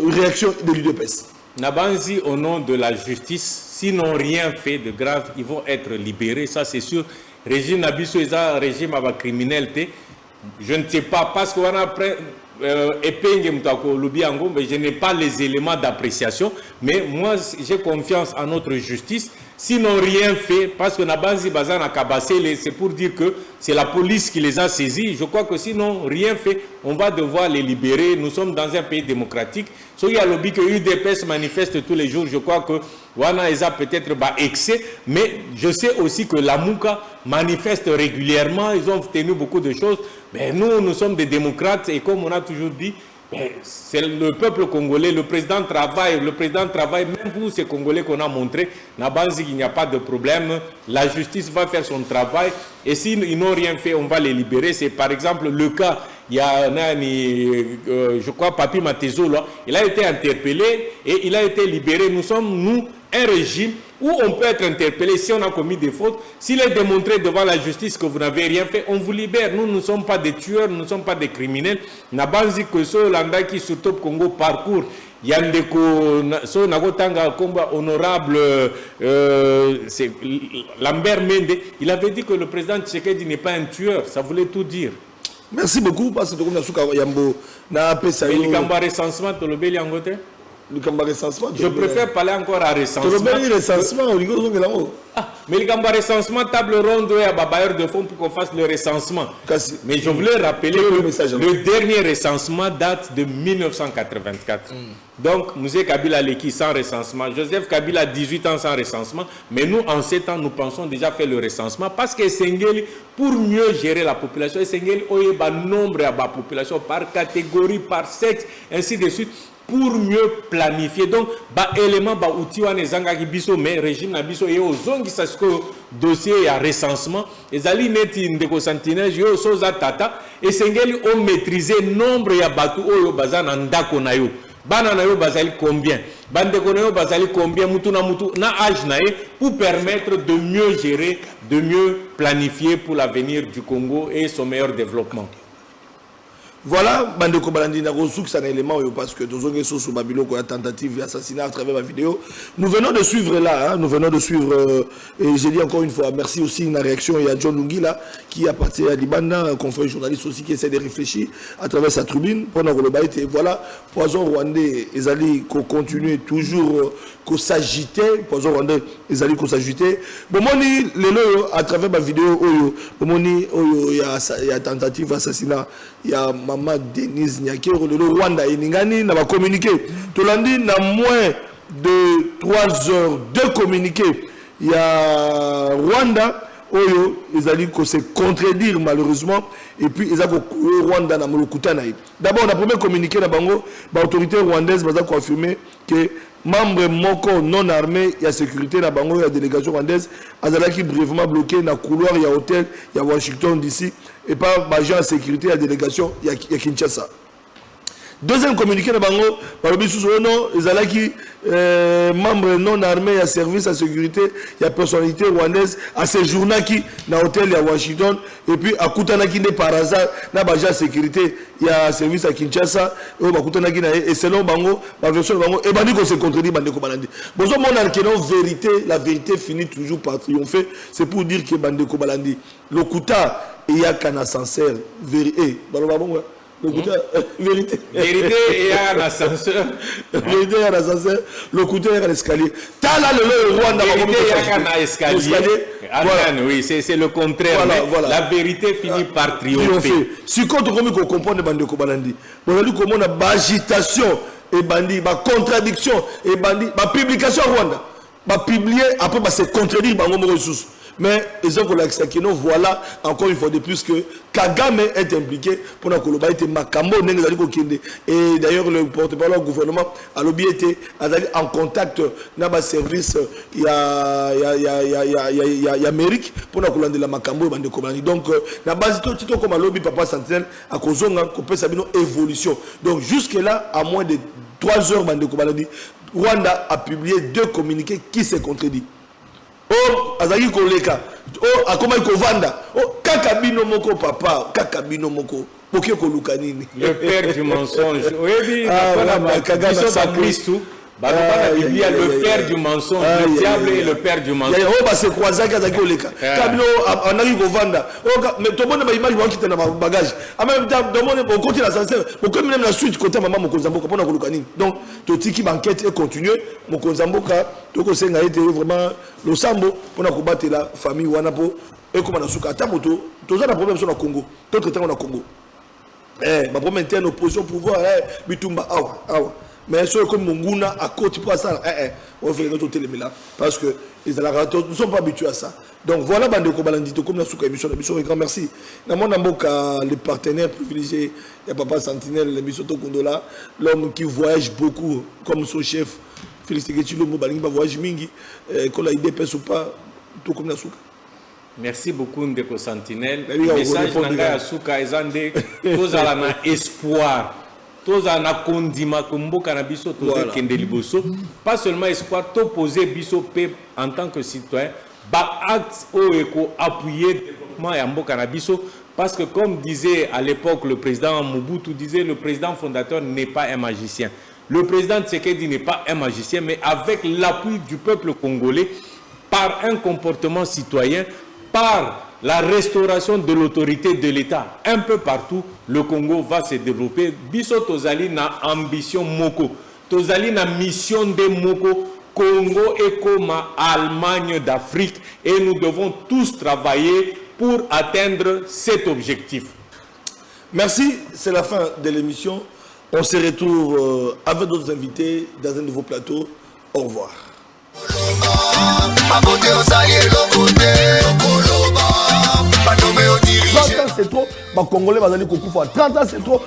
Réaction de l'UDPS. Nabanzi, au nom de la justice, s'ils n'ont rien fait de grave, ils vont être libérés, ça c'est sûr. Régime Nabiso est un régime avec criminalité. Je ne sais pas, parce qu'on a après mais je n'ai pas les éléments d'appréciation. Mais moi, j'ai confiance en notre justice. S'ils n'ont rien fait, parce que Nabanzi Bazan a cabassé, c'est pour dire que c'est la police qui les a saisis. Je crois que s'ils n'ont rien fait, on va devoir les libérer. Nous sommes dans un pays démocratique. Il y a le lobby que l'UDPS manifeste tous les jours. Je crois que Wana Eza peut-être excès, mais je sais aussi que la Mouka manifeste régulièrement. Ils ont obtenu beaucoup de choses. Mais nous sommes des démocrates et comme on a toujours dit, c'est le peuple congolais, le président travaille, même pour ces Congolais qu'on a montré, il n'y a pas de problème, la justice va faire son travail et s'ils n'ont rien fait, on va les libérer. C'est par exemple le cas, il y a je crois Papi Matezo, là, il a été interpellé et il a été libéré. Nous sommes, un régime où on peut être interpellé si on a commis des fautes. S'il est démontré devant la justice que vous n'avez rien fait, on vous libère. Nous ne sommes pas des tueurs, nous ne sommes pas des criminels. Nabanzi que ce landa qui surtout Congo parcours. Yandeko so nagotanga komba honorable c'est Lambert Mende, il avait dit que le président Tshisekedi n'est pas un tueur, ça voulait tout dire. Merci beaucoup parce que comme nasuka yambo na pesa yo. Mais le recensement to le beli angote. Je préfère parler encore à recensement. Mais le recensement, table ronde et à bailleur de fonds pour qu'on fasse le recensement. Mais je voulais rappeler que le dernier recensement date de 1984. Donc, Mouzé Kabila Leki sans recensement, Joseph Kabila 18 ans sans recensement, mais nous, en 7 ans, nous pensons déjà faire le recensement parce que Sengeli, pour mieux gérer la population, Sengeli, il y a un nombre de la population par catégorie, par sexe, ainsi de suite. Pour mieux planifier. Donc, élément, outil, mais régime na biso et aux zones qui sachent que dossier et recensement, les alliés neti ndeko sentinelle, yo soza tata, et sengeli ont maîtrisé nombre ya batu oyo bazan andako na yo. Bana na yo bazali combien? Bandeko na yo bazali combien? Mutu na âge na ye, pour permettre de mieux gérer, de mieux planifier pour l'avenir du Congo et son meilleur développement. Voilà, Bandeko Balandi n'a reçu un élément parce que nous avons sur Babylone qui a tentative d'assassinat à travers la vidéo. Nous venons de suivre là, hein, nous venons de suivre, et j'ai dit encore une fois, merci aussi une réaction, il y a John Lungi là, qui appartient à Libanda, un confrère journaliste aussi qui essaie de réfléchir à travers sa tribune, pendant que le bail était, voilà, poison rwandais, ils allaient continuer toujours, qu'on s'agitait, poison rwandais, ils allaient qu'on s'agitait. Bon, moi, à travers ma vidéo, il y a tentative d'assassinat, il y a Maman Denise Nyakero, le Rwanda et Ningani n'a communiqué. Tolandi n'a moins de 3 heures de communiqué. Il y a Rwanda, ils allaient se contredire malheureusement. Et puis ils ont Rwanda na Molokutana. D'abord, on a premier communiqué na bango, l'autorité rwandaise va confirmer que membre moko non armé, il y a sécurité na bango, il y a délégation rwandaise, qui brièvement bloqué dans couloir, il y a hôtel, il y a Washington d'ici. Et par agent de sécurité, la délégation, il y a Kinshasa. Deuxième communiqué de Bango, par le bisous, non, ils allaient qui membres non armés, il y a service à sécurité, il y a personnalité rwandaise, à séjourner qui, dans l'hôtel, il y a Washington, et puis à Koutanaki, par hasard, dans l'agent de sécurité, il y a service à Kinshasa, et selon Bango, la version de Bango, et Bandiko se contredit, Bandeko Balandi. Bon, ce moment en vérité, la vérité finit toujours par triompher, c'est pour dire que Bandeko Balandi, le Kouta, il y a qu'un ascenseur, vérité, vérité. Vérité, il y a un ascenseur. Vérité, il y a un ascenseur. Le couteau, il y a un escalier. Tala le Rwanda. Vérité, il y a un escalier. Voilà. Oui, c'est le contraire. Voilà. La vérité finit par triompher. Si quand on comprend les Bandeko Balandi, on a dit comment on a agitation et bandi, contradiction et bandi, publication Rwanda. Publier, après, c'est contredire Bango ressources. Mais ils ont que nous voilà encore une fois de plus que Kagame est impliqué pour la Koloba était Makambo et d'ailleurs le porte-parole du gouvernement a lobby été en contact dans le service il y a Amérique pour la Koloba de la Makambo et de Kobani donc la base tout comme lobby papa sentinelle à cause qu'on peut savoir une évolution donc jusque là à moins de 3 heures de Kobani Rwanda a publié 2 communiqués qui se contredisent. Oh, azaki koleka. Oh, akoma ikovanda. Oh, kakabino moko papa, kakabino moko. Poké koluka nini. Le père du mensonge. Oui, il y a le père du mensonge, le diable et le père du mensonge. Oh, bah c'est croisé kazaki koleka. Kabino anaki kovanda. Oh, mais tout le monde m'a image qui était dans ma bagage. En même temps, tout le monde on continue l'ascenseur. Pourquoi même la suite côté maman Mokozamboka pour na koluka nini. Donc, totiki banquette et continuer Mokozamboka toko senga été vraiment le sambo pour na combattre la famille wanapo et comme na suka tamoto tous un problème sur le Congo tout temps au Congo ma problème interne opposition pouvoir bitumba awa mais ceux comme Munguna à côté pour ça on fait notre télé là parce que ils ne sont pas habitués à ça donc voilà Bandeko Balandi comme la suka émission et grand merci dans mon amboka les partenaires privilégiés il y a papa Sentinelle l'émission Tokondola l'homme qui voyage beaucoup comme son chef Félix Teketilo Mobalingi va voyager mingi quand la idée pèse ou pas tout comme la souka. Merci beaucoup Ndeko Sentinelle. Message nanga ya souka ezande tous ala na espoir toza na kondima kombo cannabis toza kende liboso pas seulement espoir to poser biso pe en tant que citoyen ba acte o eko appuyer développement ya mboka na biso parce que comme disait à l'époque le président Mobutu disait le président fondateur n'est pas un magicien. Le président Tshisekedi n'est pas un magicien mais avec l'appui du peuple congolais par un comportement citoyen, par la restauration de l'autorité de l'État un peu partout, le Congo va se développer. Biso tozali na ambition moko, tozali na mission de moko. Congo est comme Allemagne d'Afrique et nous devons tous travailler pour atteindre cet objectif. Merci, c'est la fin de l'émission. On se retrouve avec d'autres invités dans un nouveau plateau. Au revoir. 30 ans c'est trop, Congolais va aller 30 ans c'est trop,